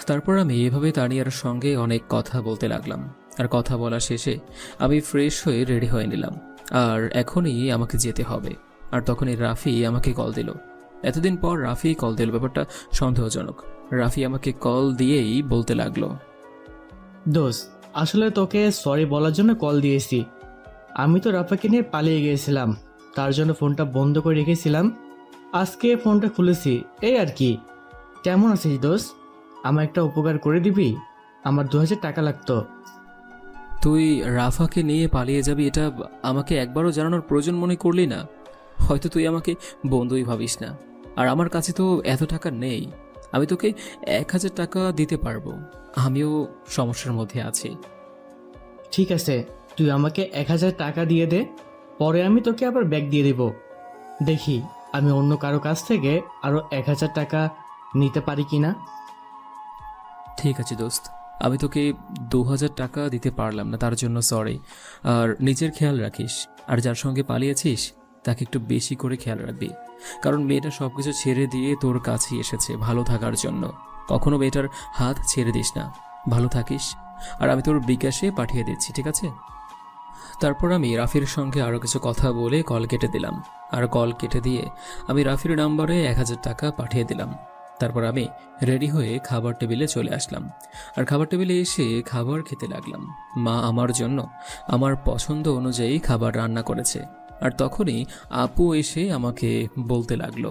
তারপর আমি এভাবে তানিয়ার সঙ্গে অনেক কথা বলতে লাগলাম। আর কথা বলা শেষে আমি ফ্রেশ হয়ে রেডি হয়ে নিলাম। আর এখনই আমাকে যেতে হবে। আর তখনই রাফি আমাকে কল দিল। এতদিন পর রাফি কল দিল, ব্যাপারটা সন্দেহজনক। রাফি আমাকে কল দিয়েই বলতে লাগলো, দোস্ত, আসলে তোকে সরি বলার জন্য কল দিয়েছি। আমি তো রাফাকে নিয়ে পালিয়ে গিয়েছিলাম, তার জন্য ফোনটা বন্ধ করে রেখেছিলাম। আজকে ফোনটা খুলেছি, এই আর কি। কেমন আছিস দোস্ত? আমার একটা উপকার করে দিবি? আমার 2000 টাকা লাগতো। তুই রাফাকে নিয়ে পালিয়ে যাবি, এটা আমাকে একবারও জানানোর প্রয়োজন মনে করলি না? হয়তো তুই আমাকে বন্ধুই ভাবিস না। আর আমার কাছে তো এত টাকা নেই। আমি তোকে 1000 টাকা দিতে পারবো। আমিও সমস্যার মধ্যে আছি। ঠিক আছে, তুই আমাকে 1000 টাকা দিয়ে দে, পরে আমি তোকে আবার ব্যাগ দিয়ে দেব। দেখি আমি অন্য কারো কাছ থেকে আরও 1000 টাকা নিতে পারি কি না। ঠিক আছে দোস্ত, আমি তোকে 2000 টাকা দিতে পারলাম না, তার জন্য সরি। আর নিজের খেয়াল রাখিস। আর যার সঙ্গে পালিয়েছিস তাকে একটু বেশি করে খেয়াল রাখবি, কারণ মেয়েটা সবকিছু ছেড়ে দিয়ে তোর কাছেই এসেছে ভালো থাকার জন্য। কখনো মেয়েটার হাত ছেড়ে দিস না। ভালো থাকিস। আর আমি তোর বিকাশে পাঠিয়ে দিচ্ছি, ঠিক আছে? তারপর আমি রাফির সঙ্গে আরও কিছু কথা বলে কল কেটে দিলাম। আর কল কেটে দিয়ে আমি রাফির নাম্বারে 1000 টাকা পাঠিয়ে দিলাম। তারপর আমি রেডি হয়ে খাবার টেবিলে চলে আসলাম। আর খাবার টেবিলে এসে খাবার খেতে লাগলাম। মা আমার জন্য আমার পছন্দ অনুযায়ী খাবার রান্না করেছে। আর তখনই আপু এসে আমাকে বলতে লাগলো,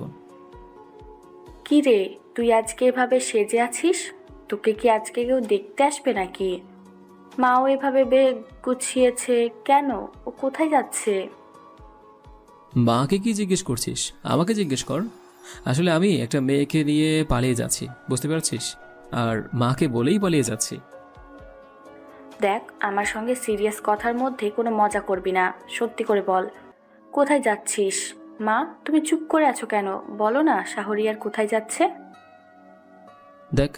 কি রে, তুই আজকে এভাবে সেজে আছিস? তোকে কি আজকে কেউ দেখতে আসবে নাকি? মাও এভাবে বেগ গুছিয়েছে কেন? ও কোথায় যাচ্ছে? মাকে কি জিজ্ঞেস করছিস? আমাকে জিজ্ঞেস কর। আসলে আমি একটা মেয়েকে নিয়ে পালিয়ে যাচ্ছি, বুঝতে পারছিস? আর মাকে বলেই পালিয়ে যাচ্ছি। দেখ, আমার সঙ্গে সিরিয়াস কথার মধ্যে কোনো মজা করবি না। সত্যি করে বল, কোথায় যাচ্ছিস? মা, তুমি চুপ করে আছো কেন? বলো না শাহরিয়ার কোথায় যাচ্ছে। দেখ,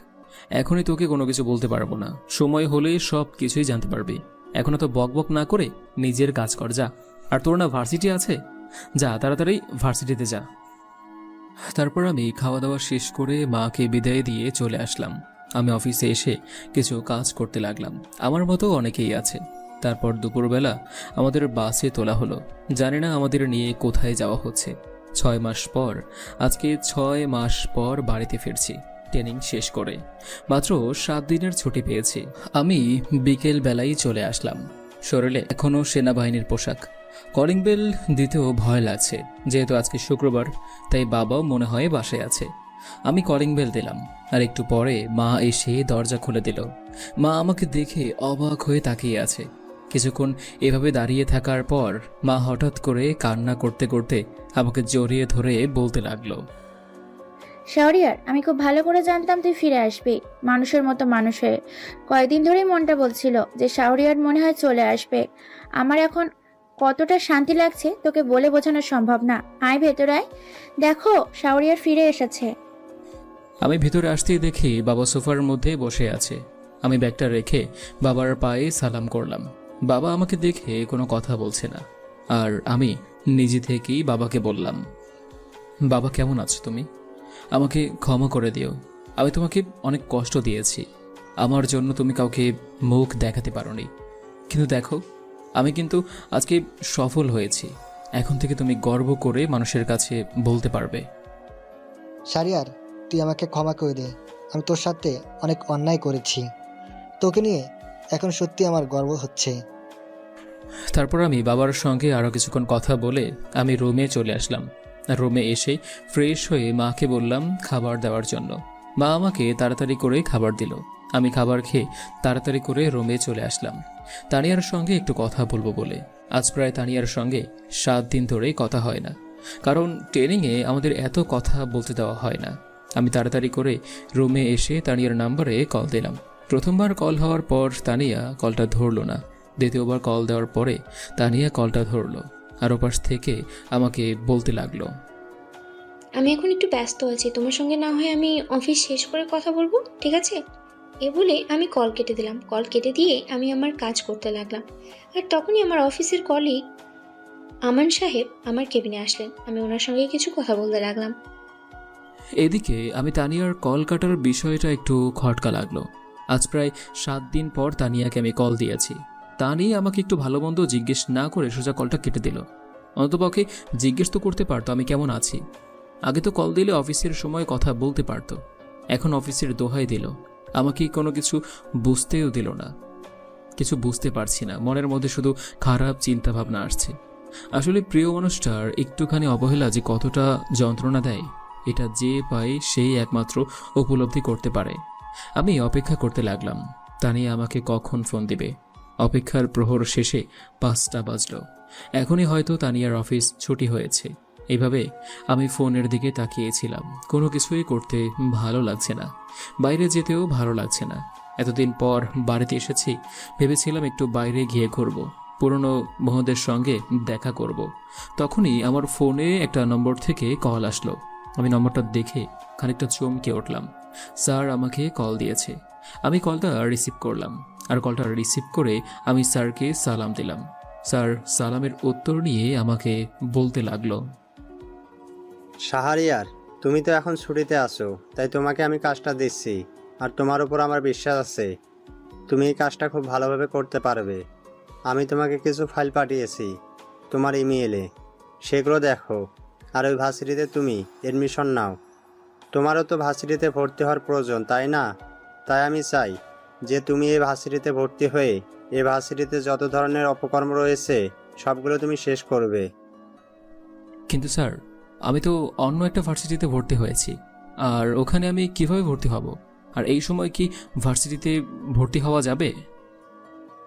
এখনই তোকে কোনো কিছু বলতে পারবো না। সময় হলে সব কিছুই জানতে পারবি। এখনো তো বক বক না করে নিজের কাজ কর, যা। আর তোর না ভার্সিটি আছে, যা তাড়াতাড়ি ভার্সিটিতে যা। তারপর আমি খাওয়া দাওয়া শেষ করে মাকে বিদায় দিয়ে চলে আসলাম। আমি অফিসে এসে কিছু কাজ করতে লাগলাম। আমার মতো অনেকেই আছে। তারপর দুপুরবেলা আমাদের বাসে তোলা হলো। জানি না আমাদের নিয়ে কোথায় যাওয়া হচ্ছে। 6 মাস পর, আজকে 6 মাস পর বাড়িতে ফিরছি ট্রেনিং শেষ করে। মাত্র 7 দিনের ছুটি পেয়েছি। আমি বিকেল বেলায় চলে আসলাম। শরীরে এখনও সেনাবাহিনীর পোশাক। কলিং বেল দিতেও ভয় লাগছে, যেহেতু আজকে শুক্রবার, তাই বাবাও মনে হয় বাসায় আছে। আমি কলিং বেল দিলাম, আর একটু পরে মা এসে দরজা খুলে দিল। মা আমাকে দেখে অবাক হয়ে তাকিয়ে আছে। কিছুক্ষণ এভাবে দাঁড়িয়ে থাকার পর মা হঠাৎ করে কান্না করতে করতে আমাকে জড়িয়ে ধরে বলতে লাগলো, শাওরিয়ার, আমি খুব ভালো করে জানতাম তুই ফিরে আসবি মানুষের মতো মানুষ হয়ে। কয়েকদিন ধরেই মনটা বলছিল যে শাওরিয়ার মনে হয় চলে আসবে। আমার এখন কতটা শান্তি লাগছে তোকে বলে বোঝানো সম্ভব না। আয় ভেতরে আয়, দেখো শাওরিয়ার ফিরে এসেছে। আমি ভিতরে আসতেই দেখি বাবা সোফার মধ্যে বসে আছে। আমি ব্যাগটা রেখে বাবার পায়ে সালাম করলাম। বাবা আমাকে দেখে কোনো কথা বলছে না। আর আমি নিজে থেকেই বাবাকে বললাম, বাবা কেমন আছো তুমি? আমাকে ক্ষমা করে দিও। আমি তোমাকে অনেক কষ্ট দিয়েছি। আমার জন্য তুমি কাউকে মুখ দেখাতে পারোনি। কিন্তু দেখো, আমি কিন্তু আজকে সফল হয়েছি। এখন থেকে তুমি গর্ব করে মানুষের কাছে বলতে পারবে। শাহরিয়ার, তুই আমাকে ক্ষমা করে দে। আমি তোর সাথে অনেক অন্যায় করেছি। তোকে নিয়ে এখন সত্যি আমার গর্ব হচ্ছে। তারপর আমি বাবার সঙ্গে আরও কিছুক্ষণ কথা বলে আমি রুমে চলে আসলাম। আর রুমে এসে ফ্রেশ হয়ে মাকে বললাম খাবার দেওয়ার জন্য। মা আমাকে তাড়াতাড়ি করে খাবার দিল। আমি খাবার খেয়ে তাড়াতাড়ি করে রুমে চলে আসলাম তানিয়ার সঙ্গে একটু কথা বলবো বলে। আজ প্রায় তানিয়ার সঙ্গে 7 দিন ধরে কথা হয় না, কারণ ট্রেনিংয়ে আমাদের এত কথা বলতে দেওয়া হয় না। আমি তাড়াতাড়ি করে রুমে এসে তানিয়ার নাম্বারে কল দিলাম। প্রথমবার কল হওয়ার পর তানিয়া কলটা ধরল না। দ্বিতীয়বার কল দেওয়ার পরে তানিয়া কলটা ধরলো, আর ওপাশ থেকে আমাকে বলতে লাগলো, আমি এখন একটু ব্যস্ত আছি, তোমার সঙ্গে না হয় আমি অফিস শেষ করে কথা বলবো, ঠিক আছে? এ বলে আমি কল কেটে দিলাম। কল কেটে দিয়ে আমি আমার কাজ করতে লাগলাম। আর তখনই আমার অফিসের কলিগ আমান সাহেব আমার কেবিনে আসলেন। আমি ওনার সঙ্গে কিছু কথা বলতে লাগলাম। এদিকে আমি তানিয়ার কল কাটার বিষয়টা একটু খটকা লাগলো। আজ প্রায় 7 দিন পর তানিয়াকে আমি কল দিয়েছি। তানিয়া আমাকে একটু ভালো মন্দ জিজ্ঞেস না করে সোজা কলটা কেটে দিল। অন্তপক্ষে জিজ্ঞেস তো করতে পারতো আমি কেমন আছি। আগে তো কল দিলে অফিসের সময় কথা বলতে পারতো, এখন অফিসের দোহাই দিল। আমাকে কোনো কিছু বুঝতেও দিল না। কিছু বুঝতে পারছি না, মনের মধ্যে শুধু খারাপ চিন্তা ভাবনা আসছে। আসলে প্রিয় মানুষটার একটুখানি অবহেলা যে কতটা যন্ত্রণা দেয়, এটা যে পায় সেই একমাত্র উপলব্ধি করতে পারে। আমি অপেক্ষা করতে লাগলাম তানিয়া আমাকে কখন ফোন দিবে। অপেক্ষার প্রহর শেষে 5টা বাজলো। এখনই হয়তো তানিয়ার অফিস ছুটি হয়েছে। এইভাবে আমি ফোনের দিকে তাকিয়েছিলাম। কোনো কিছুই করতে ভালো লাগছে না, বাইরে যেতেও ভালো লাগছে না। এতদিন পর বাড়িতে এসেছি, ভেবেছিলাম একটু বাইরে গিয়ে ঘুরবো, পুরনো বন্ধুদের সঙ্গে দেখা করব। তখনই আমার ফোনে একটা নম্বর থেকে কল আসলো। আমি নম্বরটা দেখে খানিকটা চমকে উঠলাম। স্যার আমাকে কল দিয়েছে। আমি কলটা রিসিভ করলাম, আর কলটা রিসিভ করে আমি স্যারকে সালাম দিলাম। স্যার সালামের উত্তর নিয়ে আমাকে বলতে লাগলো, শাহরিয়ার, তুমি তো এখন ছুটিতে আছো, তাই তোমাকে আমি কাজটা দিচ্ছি। আর তোমার উপর আমার বিশ্বাস আছে, তুমি এই কাজটা খুব ভালোভাবে করতে পারবে। আমি তোমাকে কিছু ফাইল পাঠিয়েছি তোমার ইমেইলে, সেগুলো দেখো। আর ওই ভার্সিটিতে তুমি এডমিশন নাও। তোমারও তো ভার্সিটিতে ভর্তি হওয়ার প্রয়োজন, তাই না? তাই আমি চাই যে তুমি এই ভার্সিটিতে ভর্তি হয়ে এই ভার্সিটিতে যত ধরনের অপকর্ম রয়েছে সবগুলো তুমি শেষ করবে। কিন্তু স্যার, আমি তো অন্য একটা ভার্সিটিতে ভর্তি হয়েছি, আর ওখানে আমি কিভাবে ভর্তি হব? আর এই সময় কি ভার্সিটিতে ভর্তি হওয়া যাবে?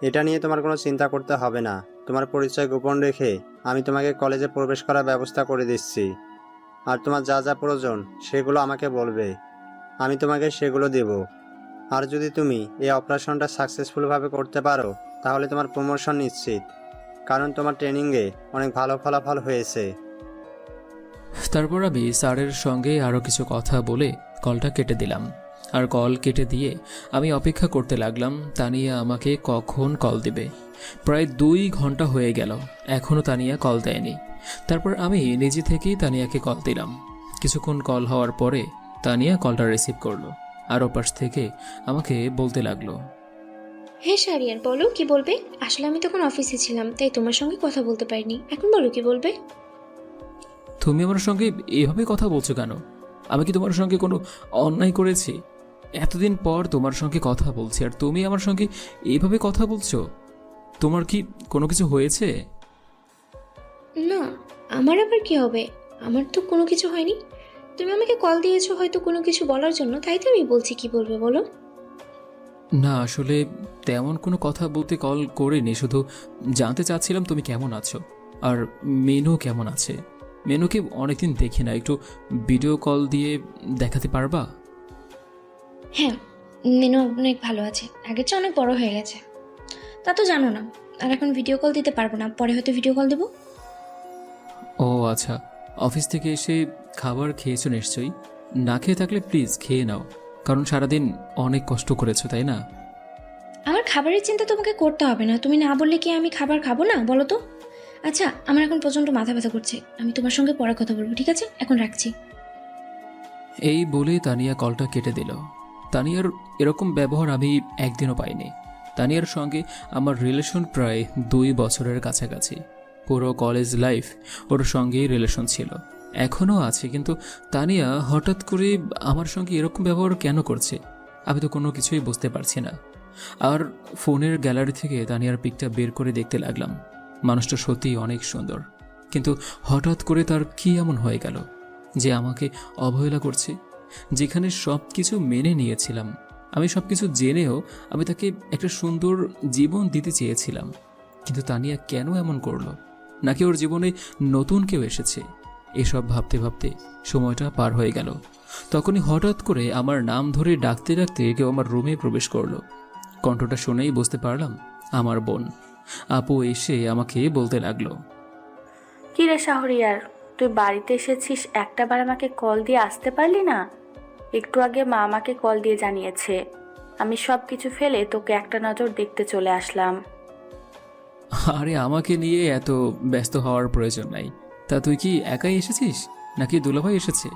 এটা নিয়ে তোমার কোনো চিন্তা করতে হবে না। তোমার পরিচয় গোপন রেখে আমি তোমাকে কলেজে প্রবেশ করার ব্যবস্থা করে দিচ্ছি। আর তোমার যা যা প্রয়োজন সেগুলো আমাকে বলবে, আমি তোমাকে সেগুলো দেব। আর যদি তুমি এই অপারেশনটা সাকসেসফুলভাবে করতে পারো তাহলে তোমার প্রমোশন নিশ্চিত, কারণ তোমার ট্রেনিংয়ে অনেক ভালো ফলাফল হয়েছে। তারপর আমি স্যারের সঙ্গে আরও কিছু কথা বলে কলটা কেটে দিলাম। আর কল কেটে দিয়ে আমি অপেক্ষা করতে লাগলাম তানিয়া আমাকে কখন কল দেবে। প্রায় 2 ঘন্টা হয়ে গেল, এখনও তানিয়া কল দেয়নি। তারপর আমি নিজে থেকেই তানিয়াকে কল দিলাম। কিছুক্ষণ কল হওয়ার পরে তানিয়া কলটা রিসিভ করলো, আর ওপাশ থেকে আমাকে বলতে লাগলো, হে শারিয়ার, বলো কি বলবে। আসলে আমি তখন অফিসে ছিলাম, তাই তোমার সঙ্গে কথা বলতে পারিনি। এখন বলো কি বলবে। তুমি আমার সঙ্গে এভাবে কথা বলছো কেন? আমি কি তোমার সঙ্গে কোনো অন্যায় করেছি? এতদিন পর তোমার সঙ্গে কথা বলছি, আর তুমি আমার সঙ্গে এভাবে কথা বলছো? তোমার কি কোনো কিছু হয়েছে? না, আমার আবার কি হবে? আমার তো কোনো কিছু হয়নি। তুমি আমাকে কল দিয়েছো হয়তো কোনো কিছু বলার জন্য, তাই তো আমি বলছি কি বলবে বলো। না, আসলে তেমন কোনো কথা বলতে কল করিনি, শুধু জানতে চাচ্ছিলাম তুমি কেমন আছো, আর মেনু কেমন আছে। মেনুকে অনেকদিন দেখি না, একটু ভিডিও কল দিয়ে দেখাতে পারবা? হ্যাঁ, মেনু অনেক ভালো আছে, আগের চেয়ে অনেক বড় হয়ে গেছে। তা তো জানো না, আর এখন ভিডিও কল দিতে পারবো না, পরে হয়তো ভিডিও কল দেবো। ও আচ্ছা, অফিস থেকে এসে খাবার খেয়েছো নিশ্চয়ই। না খেয়ে থাকলে প্লিজ খেয়ে নাও, কারণ সারাদিন অনেক কষ্ট করেছো, তাই না? আমার খাবারের চিন্তা তোমাকে করতে হবে না। তুমি না বললে কি আমি খাবার খাবো না বলো তো? আচ্ছা, আমার এখন প্রচণ্ড মাথা ব্যথা করছে, আমি তোমার সঙ্গে পরে কথা বলবো, ঠিক আছে? এখন রাখছি। এই বলে তানিয়া কলটা কেটে দিল। তানিয়ার এরকম ব্যবহার আমি একদিনও পাইনি। তানিয়ার সঙ্গে আমার রিলেশন প্রায় 2 বছরের কাছাকাছি। পুরো কলেজ লাইফ ওর সঙ্গেই রিলেশন ছিল, এখনও আছে। কিন্তু তানিয়া হঠাৎ করে আমার সঙ্গে এরকম ব্যবহার কেন করছে আমি তো কোনো কিছুই বুঝতে পারছি না। আর ফোনের গ্যালারি থেকে তানিয়ার পিকটা বের করে দেখতে লাগলাম। মানুষটা সত্যিই অনেক সুন্দর, কিন্তু হঠাৎ করে তার কি এমন হয়ে গেল যে আমাকে অবহেলা করছে? যেখানে সব কিছু মেনে নিয়েছিলাম, আমি সব কিছু জেনেও আমি তাকে একটা সুন্দর জীবন দিতে চেয়েছিলাম, কিন্তু তানিয়া কেন এমন করলো? নাকি ওর জীবনে নতুন কেউ এসেছে? এসব ভাবতে ভাবতে সময়টা পার হয়ে গেল। তখনই হঠাৎ করে আমার নাম ধরে ডাকতে ডাকতে কেউ আমার রুমে প্রবেশ করলো। কণ্ঠটা শুনেই বুঝতে পারলাম আমার বোন। আপু এসে আমাকে বলতে লাগলো, কি রে শাহরিয়ার, তুই বাড়িতে এসেছিস, একটাবার আমাকে কল দিয়ে আসতে পারলি না? একটু আগে মা আমাকে কল দিয়ে জানিয়েছে। আমি সব কিছু ফেলে তোকে একটা নজর দেখতে চলে আসলাম। আরে আমাকে নিয়ে এত ব্যস্ত হওয়ার প্রয়োজন নাই। তা তুই কি একাই এসেছিস নাকি দুলাভাই এসেছে?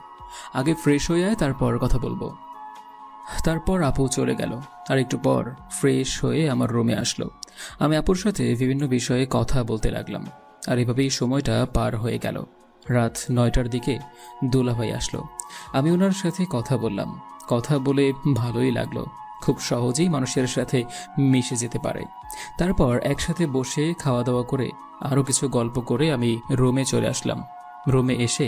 আগে ফ্রেশ হয়ে আয়, তারপর কথা বলবো। তারপর আপু চলে গেল, আর একটু পর ফ্রেশ হয়ে আমার রুমে আসলো। আমি আপুর সাথে বিভিন্ন বিষয়ে কথা বলতে লাগলাম, আর এভাবেই সময়টা পার হয়ে গেল। রাত 9টার দিকে দুলাভাই আসলো। আমি ওনার সাথে কথা বললাম। কথা বলে ভালোই লাগলো, খুব সহজেই মানুষের সাথে মিশে যেতে পারে। তারপর একসাথে বসে খাওয়া দাওয়া করে আরও কিছু গল্প করে আমি রুমে চলে আসলাম। রুমে এসে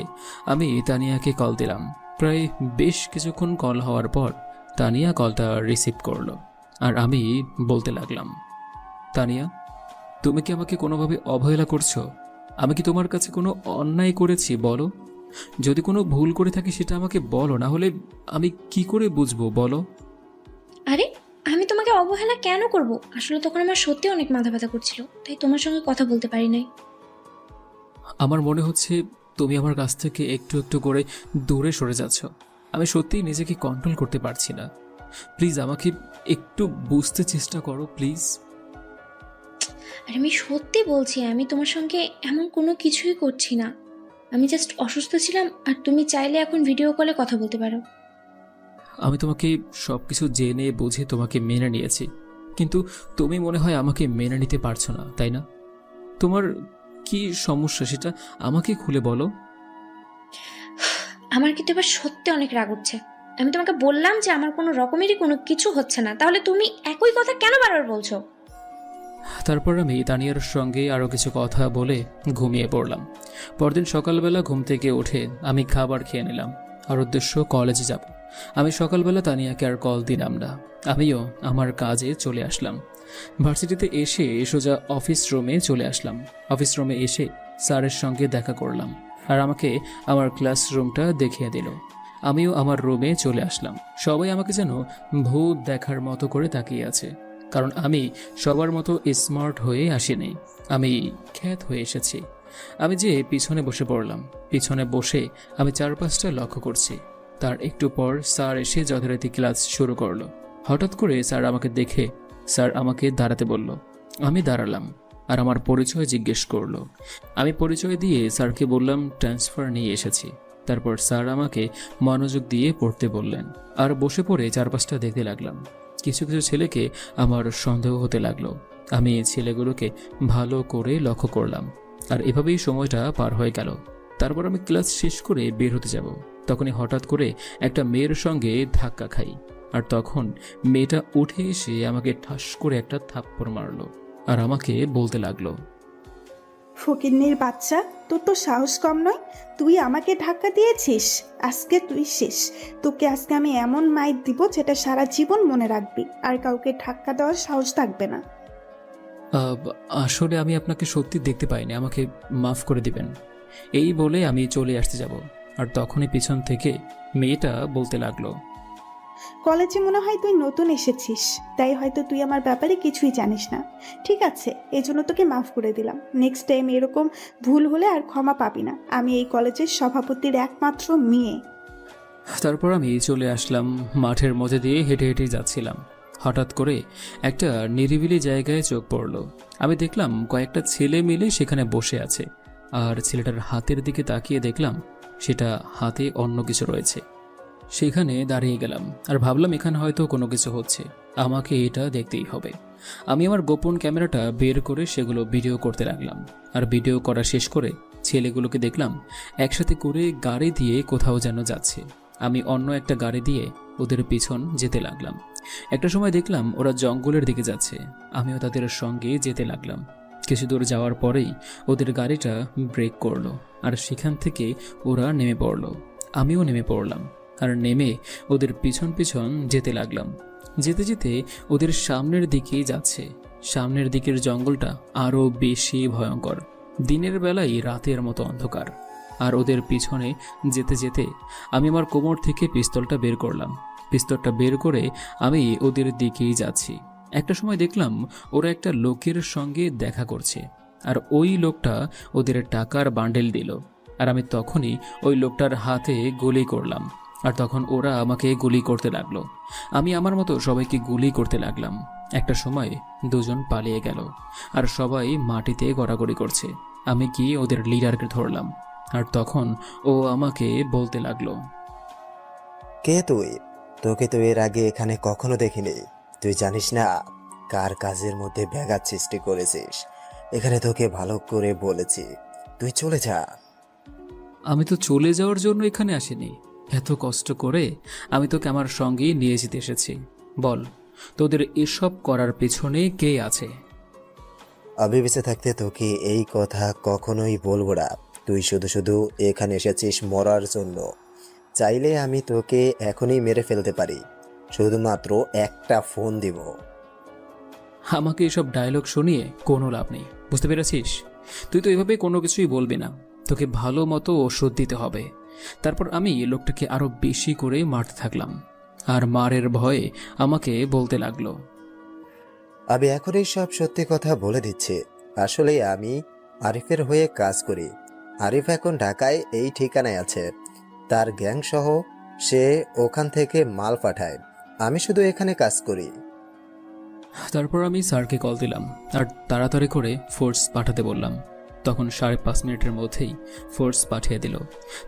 আমি তানিয়াকে কল দিলাম। প্রায় বেশ কিছুক্ষণ কল হওয়ার পর তানিয়া কলটা রিসিভ করলো, আর আমি বলতে লাগলাম, তানিয়া, তুমি কি আমাকে কোনোভাবে অবহেলা করছো? আমি কি তোমার কাছে কোনো অন্যায় করেছি বলো? যদি কোনো ভুল করে থাকি সেটা আমাকে বলো, না হলে আমি কি করে বুঝবো বলো? আরে, আমি তোমাকে অবহেলা কেন করব? আসলে তখন আমার সত্যি অনেক মাথা ব্যথা করছিল, তাই তোমার সঙ্গে কথা বলতে পারি নাই। আমার মনে হচ্ছে তুমি আমার কাছ থেকে একটু একটু করে দূরে সরে যাচ্ছ। আমি সত্যিই নিজেকে কন্ট্রোল করতে পারছি না। প্লিজ আমাকে একটু বুঝতে চেষ্টা করো প্লিজ। আর আমি সত্যি বলছি, আমি তোমার সঙ্গে এমন কোনো কিছুই করছি না। আমি জাস্ট অসুস্থ ছিলাম, আর তুমি চাইলে এখন ভিডিও কলে কথা বলতে পারো। আমি তোমাকে সব কিছু জেনে বুঝে তোমাকে মেনে নিয়েছি, কিন্তু তুমি মনে হয় আমাকে মেনে নিতে পারছো না, তাই না? তোমার কি সমস্যা সেটা আমাকে খুলে বলো। আমার কিন্তু এবার সত্যি অনেক রাগ উঠছে। আমি তোমাকে বললাম যে আমার কোনো রকমেরই কোনো কিছু হচ্ছে না, তাহলে তুমি একই কথা কেন বারবার বলছো? তারপর আমি তানিয়ার সঙ্গে আরও কিছু কথা বলে ঘুমিয়ে পড়লাম। পরদিন সকালবেলা ঘুম থেকে উঠে আমি খাবার খেয়ে নিলাম আর উদ্দেশ্য কলেজে যাব। আমি সকালবেলা তানিয়াকে আর কল দিলাম না, আমিও আমার কাজে চলে আসলাম। ভার্সিটিতে এসে সোজা অফিস রুমে চলে আসলাম। অফিস রুমে এসে স্যারের সঙ্গে দেখা করলাম আর আমাকে আমার ক্লাসরুমটা দেখিয়ে দিল। আমিও আমার রুমে চলে আসলাম। সবাই আমাকে যেন ভূত দেখার মতো করে তাকিয়ে আছে, কারণ আমি সবার মতো স্মার্ট হয়ে আসিনি, আমি খ্যাত হয়ে এসেছি। আমি যে পিছনে বসে পড়লাম। পিছনে বসে আমি চারপাশটা লক্ষ্য করছি। তার একটু পর স্যার এসে যথারীতি ক্লাস শুরু করলো। হঠাৎ করে স্যার আমাকে দেখে স্যার আমাকে দাঁড়াতে বলল। আমি দাঁড়ালাম আর আমার পরিচয় জিজ্ঞেস করলো। আমি পরিচয় দিয়ে স্যারকে বললাম ট্রান্সফার নিয়ে এসেছি। তারপর স্যার আমাকে মনোযোগ দিয়ে পড়তে বললেন আর বসে পড়ে চারপাশটা দেখতে লাগলাম। কিছু কিছু ছেলেকে আমার সন্দেহ হতে লাগলো। আমি ছেলেগুলোকে ভালো করে লক্ষ্য করলাম আর এভাবেই সময়টা পার হয়ে গেল। তারপর আমি ক্লাস শেষ করে বের হতে যাব, তখনই হঠাৎ করে একটা মেয়ের সঙ্গে ধাক্কা খাই আর তখন মেয়েটা উঠে এসে আমাকে ঠাস করে একটা থাপ্পড় মারলো আর আমাকে বলতে লাগলো, ফকিন্নির বাচ্চা, তোর তো সাহস কম নয়, তুই আমাকে ধাক্কা দিয়েছিস, আজকে তুই শেষ। তোকে আজকে আমি এমন মাইর দিব যেটা সারা জীবন মনে রাখবি, আর কাউকে ধাক্কা দেওয়ার সাহস থাকবে না। আসলে আমি আপনাকে সত্যি দেখতে পাইনি, আমাকে মাফ করে দিবেন। এই বলে আমি চলে আসতে যাব আর তখনই পিছন থেকে মেয়েটা বলতে লাগলো, কলেজে মনে হয় তুই নতুন এসেছিস, তাই হয়তো তুই আমার ব্যাপারে কিছুই জানিস না। ঠিক আছে, এই জন্য তোকে মাফ করে দিলাম। নেক্সট টাইম এরকম ভুল হলে আর ক্ষমা পাবি না। আমি এই কলেজের সভাপতির একমাত্র মেয়ে। তারপর আমি চলে আসলাম। মাঠের মধ্যে দিয়ে হেঁটে হেঁটে যাচ্ছিলাম। হঠাৎ করে একটা নিরিবিলি জায়গায় চোখ পড়ল। আমি দেখলাম কয়েকটা ছেলে মিলে সেখানে বসে আছে আর ছেলেটার হাতের দিকে তাকিয়ে দেখলাম সেটা হাতে অন্য কিছু রয়েছে। সেখানে দাঁড়িয়ে গেলাম আর ভাবলাম এখানে হয়তো কোনো কিছু হচ্ছে, আমাকে এটা দেখতেই হবে। আমি আমার গোপন ক্যামেরাটা বের করে সেগুলো ভিডিও করতে লাগলাম আর ভিডিও করা শেষ করে ছেলেগুলোকে দেখলাম একসাথে করে গাড়ি দিয়ে কোথাও যেন যাচ্ছে। আমি অন্য একটা গাড়ি দিয়ে ওদের পিছন যেতে লাগলাম। একটা সময় দেখলাম ওরা জঙ্গলের দিকে যাচ্ছে, আমিও তাদের সঙ্গে যেতে লাগলাম। কিছু দূর যাওয়ার পরেই ওদের গাড়িটা ব্রেক করলো আর সেখান থেকে ওরা নেমে পড়লো। আমিও নেমে পড়লাম আর নেমে ওদের পিছন পিছন যেতে লাগলাম। যেতে যেতে ওদের সামনের দিকেই যাচ্ছে। সামনের দিকের জঙ্গলটা আরও বেশি ভয়ঙ্কর, দিনের বেলায় রাতের মতো অন্ধকার। আর ওদের পিছনে যেতে যেতে আমি আমার কোমর থেকে পিস্তলটা বের করলাম। পিস্তলটা বের করে আমি ওদের দিকেই যাচ্ছি। একটা সময় দেখলাম ওরা একটা লোকের সঙ্গে দেখা করছে আর ওই লোকটা ওদের টাকার বান্ডেল দিল আর আমি তখনই ওই লোকটার হাতে গুলি করলাম আর তখন ওরা আমাকে গুলি করতে লাগলো। আমি আমার মতো সবাইকে গুলি করতে লাগলাম। একটা সময় দুজন পালিয়ে গেল আর সবাই মাটিতে গড়াগড়ি করছে। আমি গিয়ে ওদের লিডারকে ধরলাম আর তখন ও আমাকে বলতে লাগলো, কে তুই? তোকে তো এর আগে এখানে কখনো দেখিনি। তুই জানিস না কার কাজের মধ্যে ব্যাঘাত সৃষ্টি করেছিস? এখানে তোকে ভালো করে বলেছি, তুই চলে যা। আমি তো চলে যাওয়ার জন্য এখানে আসিনি, এত কষ্ট করে আমি তোকে আমার সঙ্গে নিয়ে যেতে এসেছি। বল, তোদের এসব করার পেছনে কে আছে? আমি বেঁচে থাকতে তোকে এই কথা কখনোই বলবো না। তুই শুধু শুধু এখানে এসেছিস মরার জন্য। চাইলে আমি তোকে এখনই মেরে ফেলতে পারি, শুধুমাত্র একটা ফোন দিব। আমাকে এসব ডায়লগ শুনিয়ে কোনো লাভ নেই, বুঝতে পেরেছিস? তুই তো এভাবে কোনো কিছুই বলবি না, তোকে ভালো মতো ওষুধ দিতে হবে। তারপর আমি লোকটাকে আরো বেশি করে মারতে থাকলাম আর মারের ভয়ে আমাকে বলতে লাগলো, আমি এখনই সব সত্যি কথা বলে দিচ্ছি। আসলে আমি আরিফের হয়ে কাজ করি। আরিফ এখন ঢাকায় এই ঠিকানায় আছে, তার গ্যাং সহ সে ওখান থেকে মাল পাঠায়। আমি শুধু এখানে কাজ করি। তারপর আমি স্যারকে কল দিলাম আর তাড়াতাড়ি করে ফোর্স পাঠাতে বললাম। তখন 5.5 মিনিটের মধ্যেই ফোর্স পাঠিয়ে দিল।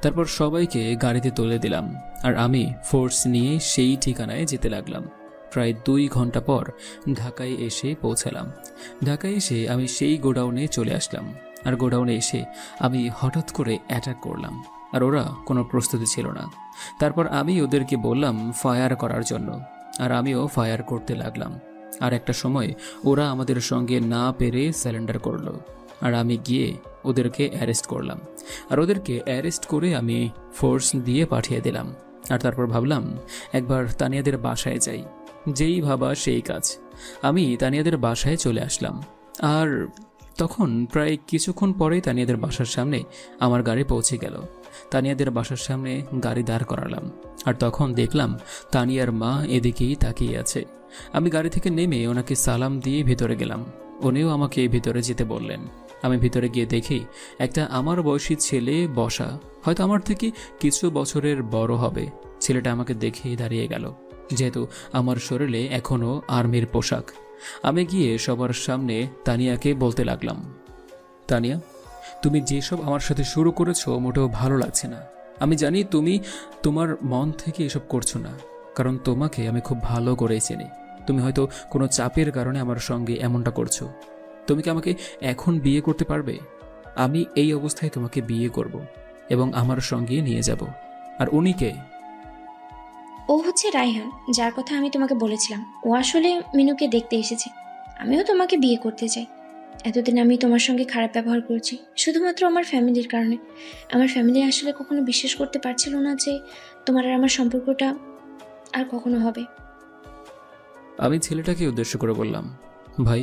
তারপর সবাইকে গাড়িতে তুলে দিলাম আর আমি ফোর্স নিয়ে সেই ঠিকানায় যেতে লাগলাম। প্রায় 2 ঘন্টা পর ঢাকায় এসে পৌঁছালাম। ঢাকায় এসে আমি সেই গোডাউনে চলে আসলাম। আর গোডাউনে এসে আমি হঠাৎ করে অ্যাটাক করলাম, আর ওরা কোনো প্রস্তুতি ছিল না। তারপর আমি ওদেরকে বললাম ফায়ার করার জন্য, আর আমিও ফায়ার করতে লাগলাম। আর একটা সময় ওরা আমাদের সঙ্গে না পেরে স্যারেন্ডার করলো, আর আমি গিয়ে ওদেরকে অ্যারেস্ট করলাম। আর ওদেরকে অ্যারেস্ট করে আমি ফোর্স দিয়ে পাঠিয়ে দিলাম। আর তারপর ভাবলাম একবার তানিয়াদের বাসায় যাই। যেই ভাবা সেই কাজ, আমি তানিয়াদের বাসায় চলে আসলাম। আর তখন প্রায় কিছুক্ষণ পরেই তানিয়াদের বাসার সামনে আমার গাড়ি পৌঁছে গেল। তানিয়াদের বাসার সামনে গাড়ি দাঁড় করালাম, আর তখন দেখলাম তানিয়ার মা এদিকেই তাকিয়ে আছে। আমি গাড়ি থেকে নেমে ওনাকে সালাম দিয়ে ভিতরে গেলাম। উনিও আমাকে ভিতরে যেতে বললেন। আমি ভিতরে গিয়ে দেখি একটা আমার বয়সী ছেলে বসা, হয়তো আমার থেকে কিছু বছরের বড় হবে। ছেলেটা আমাকে দেখেই দাঁড়িয়ে গেল, যেহেতু আমার শরীরে এখনও আর্মির পোশাক। আমি গিয়ে সবার সামনে তানিয়াকে বলতে লাগলাম, তানিয়া, তুমি যেসব আমার সাথে শুরু করেছো মোটেও ভালো লাগছে না। আমি জানি তুমি তোমার মন থেকে এসব করছো না, কারণ তোমাকে আমি খুব ভালো করেই চিনি। তুমি হয়তো কোনো চাপের কারণে আমার সঙ্গে এমনটা করছো। তুমি কি আমাকে এখন বিয়ে করতে পারবে? আমি এই অবস্থায় তোমাকে বিয়ে করব এবং আমার সঙ্গে নিয়ে যাব। আর উনি কে? ও হচ্ছে রায়হান, যার কথা আমি তোমাকে বলেছিলাম। ও আসলে মিনুকে দেখতে এসেছে। আমিও তোমাকে বিয়ে করতে চাই। এতদিন আমি তোমার সঙ্গে খারাপ ব্যবহার করেছি শুধুমাত্র আমার ফ্যামিলির কারণে। আমার ফ্যামিলি আসলে কখনো বিশ্বাস করতে পারছিল না যে তোমার আর আমার সম্পর্কটা আর কখনো হবে। আমি ছেলেটাকে উদ্দেশ্য করে বললাম, ভাই,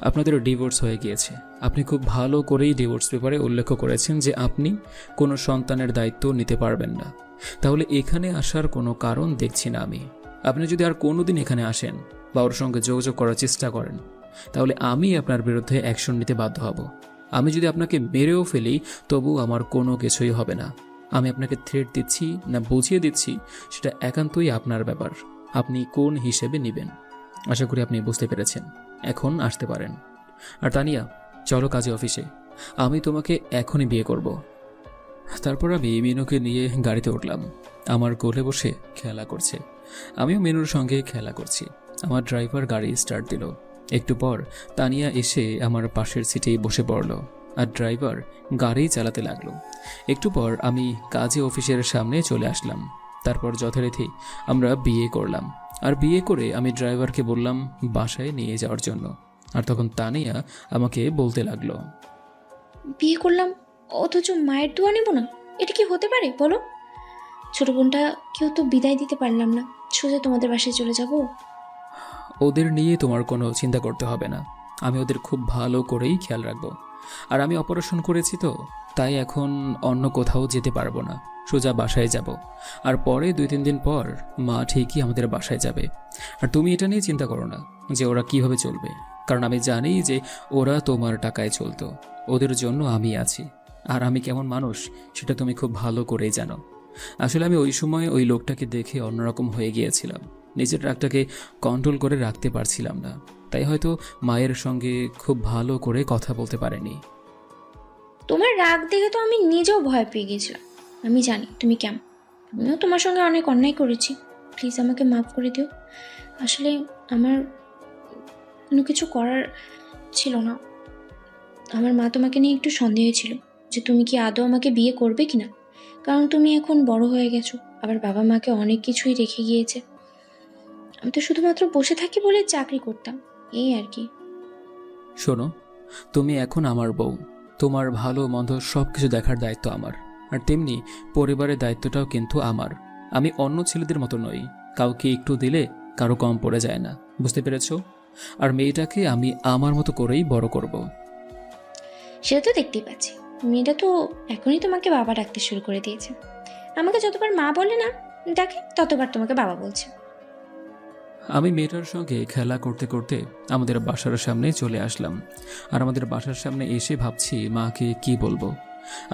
আপনাদের ডিভোর্স হয়ে গিয়েছে। আপনি খুব ভালো করেই ডিভোর্স পেপারে উল্লেখ করেছেন যে আপনি কোনো সন্তানের দায়িত্ব নিতে পারবেন না। তাহলে এখানে আসার কোনো কারণ দেখছি না আমি। আপনি যদি আর কোনোদিন এখানে আসেন বা ওর সঙ্গে যোগাযোগ করার চেষ্টা করেন, তাহলে আমি আপনার বিরুদ্ধে অ্যাকশন নিতে বাধ্য হব। আমি যদি আপনাকে মেরেও ফেলি তবু আমার কোনো কিছুই হবে না। আমি আপনাকে থ্রেট দিচ্ছি না বুঝিয়ে দিচ্ছি সেটা একান্তই আপনার ব্যাপার। আপনি কোন হিসেবে নেবেন। আশা করি আপনি বুঝতে পেরেছেন। এখন আসতে পারেন। আর তানিয়া, চলো কাজে অফিসে। আমি তোমাকে এখনই বিয়ে করব। তারপর আমি মিনুকে নিয়ে গাড়িতে উঠলাম। আমার কোলে বসে খেলা করছে, আমিও মিনুর সঙ্গে খেলা করছি। আমার ড্রাইভার গাড়ি স্টার্ট দিল। একটু পর তানিয়া এসে আমার পাশের সিটেই বসে পড়ল, আর ড্রাইভার গাড়ি চালাতে লাগলো। একটু পর আমি কাজে অফিসের সামনে চলে আসলাম। তারপর যথারীতি আমরা বিয়ে করলাম। আর বিয়ে করে আমি ড্রাইভারকে বললাম বাসায় নিয়ে যাওয়ার জন্য। আর তখন তানিয়া আমাকে বলতে লাগলো, বিয়ে করলাম অথচ মায়ের দোয়া নেব না? এটা কি হতে পারে বলো? ছোট বোনটা কেউ তো বিদায় দিতে পারলাম না, সোজা তোমাদের বাসায় চলে যাব। ওদের নিয়ে তোমার কোনো চিন্তা করতে হবে না। আমি ওদের খুব ভালো করেই খেয়াল রাখবো। আর আমি অপারেশন করেছি তো, তাই এখন অন্য কোথাও যেতে পারবো না, সোজা বাসায় যাব। আর পরে 2-3 দিন পর মা ঠিকই আমাদের বাসায় যাবে। আর তুমি এটা নিয়ে চিন্তা করো না যে ওরা কিভাবে চলবে, কারণ আমি জানি যে ওরা তোমার টাকায় চলতো। ওদের জন্য আমি আছি। আর আমি কেমন মানুষ সেটা তুমি খুব ভালো করেই জানো। আসলে আমি ওই সময় ওই লোকটাকে দেখে অন্যরকম হয়ে গিয়েছিলাম। নিজের রাগটাকে কন্ট্রোল করে রাখতে পারছিলাম না, তাই হয়তো মায়ের সঙ্গে খুব ভালো করে কথা বলতে পারিনি। তোমার রাগ দেখে তো আমি নিজেও ভয় পেয়ে গেছিলাম। আমি জানি তুমি কেমন। আমিও তোমার সঙ্গে অনেক অন্যায় করেছি। প্লিজ আমাকে মাফ করে দিও। আসলে আমার কোনো কিছু করার ছিল না। আমার মা তোমাকে নিয়ে একটু সন্দেহ ছিল যে তুমি কি আদৌ আমাকে বিয়ে করবে কিনা, কারণ তুমি এখন বড় হয়ে গেছো। আবার বাবা মাকে অনেক কিছুই রেখে গিয়েছে। আমি তো শুধুমাত্র বসে থাকি বলে চাকরি করতাম, এই আর কি। শোনো, তুমি এখন আমার বউ। তোমার ভালো মন্দ সব কিছু দেখার দায়িত্ব আমার। আর তেমনি পরিবারের দায়িত্বটাও কিন্তু আমার। আমি অন্য ছেলেদের মতো নই, কাউকে একটু দিলে কারো কম পড়ে যায় না, বুঝতে পেরেছো? আর মেয়েটাকে আমি আমার মতো করেই বড় করব। সেটা তো দেখতেই পাচ্ছি। মেয়েটা তো এখনই তোমাকে বাবা ডাকতে শুরু করে দিয়েছে। আমাকে যতবার মা বলে না ডাকে, ততবার তোমাকে বাবা বলছে। আমি মেয়েটার সঙ্গে খেলা করতে করতে আমাদের বাসার সামনে চলে আসলাম। আর আমাদের বাসার সামনে এসে ভাবছি মাকে কি বলবো।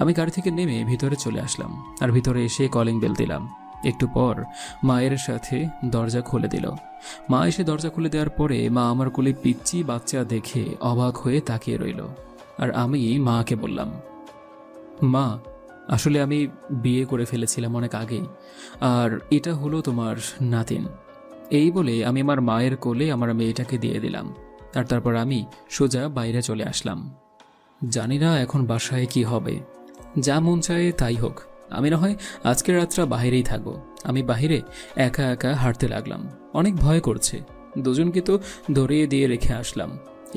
আমি গাড়ি থেকে নেমে ভিতরে চলে আসলাম। আর ভিতরে এসে কলিং বেল দিলাম। একটু পর মায়ের সাথে দরজা খুলে দিল। মা এসে দরজা খুলে দেওয়ার পরে মা আমার কোলে পিচ্চি বাচ্চা দেখে অবাক হয়ে তাকিয়ে রইল। আর আমি মাকে বললাম, মা, আসলে আমি বিয়ে করে ফেলেছিলাম অনেক আগেই। আর এটা হলো তোমার নাতিন। এই বলে আমি আমার মায়ের কোলে আমার মেয়েটাকে দিয়ে দিলাম, আর তারপর আমি সোজা বাইরে চলে আসলাম। জানি না এখন বাসায় কি হবে, যা মন চায় তাই হোক। আমি না হয় আজকের রাতটা বাইরেই থাকবো। আমি বাইরে একা একা হাঁটতে লাগলাম, অনেক ভয় করছে। দুজনকে তো ধরিয়ে দিয়ে রেখে আসলাম।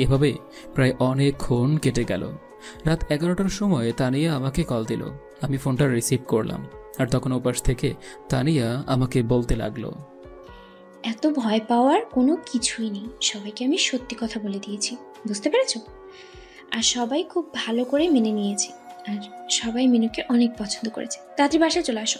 এভাবে প্রায় অনেকক্ষণ কেটে গেল। রাত 11টার সময় তানিয়া আমাকে কল দিল। আমি ফোনটা রিসিভ করলাম, আর তখন ওপাশ থেকে তানিয়া আমাকে বলতে লাগলো, এত ভয় পাওয়ার কোনো কিছুই নেই, সবাইকে আমি সত্যি কথা বলে দিয়েছি, বুঝতে পেরেছো? আর সবাই খুব ভালো করে মেনে নিয়েছে, আর সবাই মিনুকে অনেক পছন্দ করেছে। তাড়াতাড়ি বাসায় চলে আসো।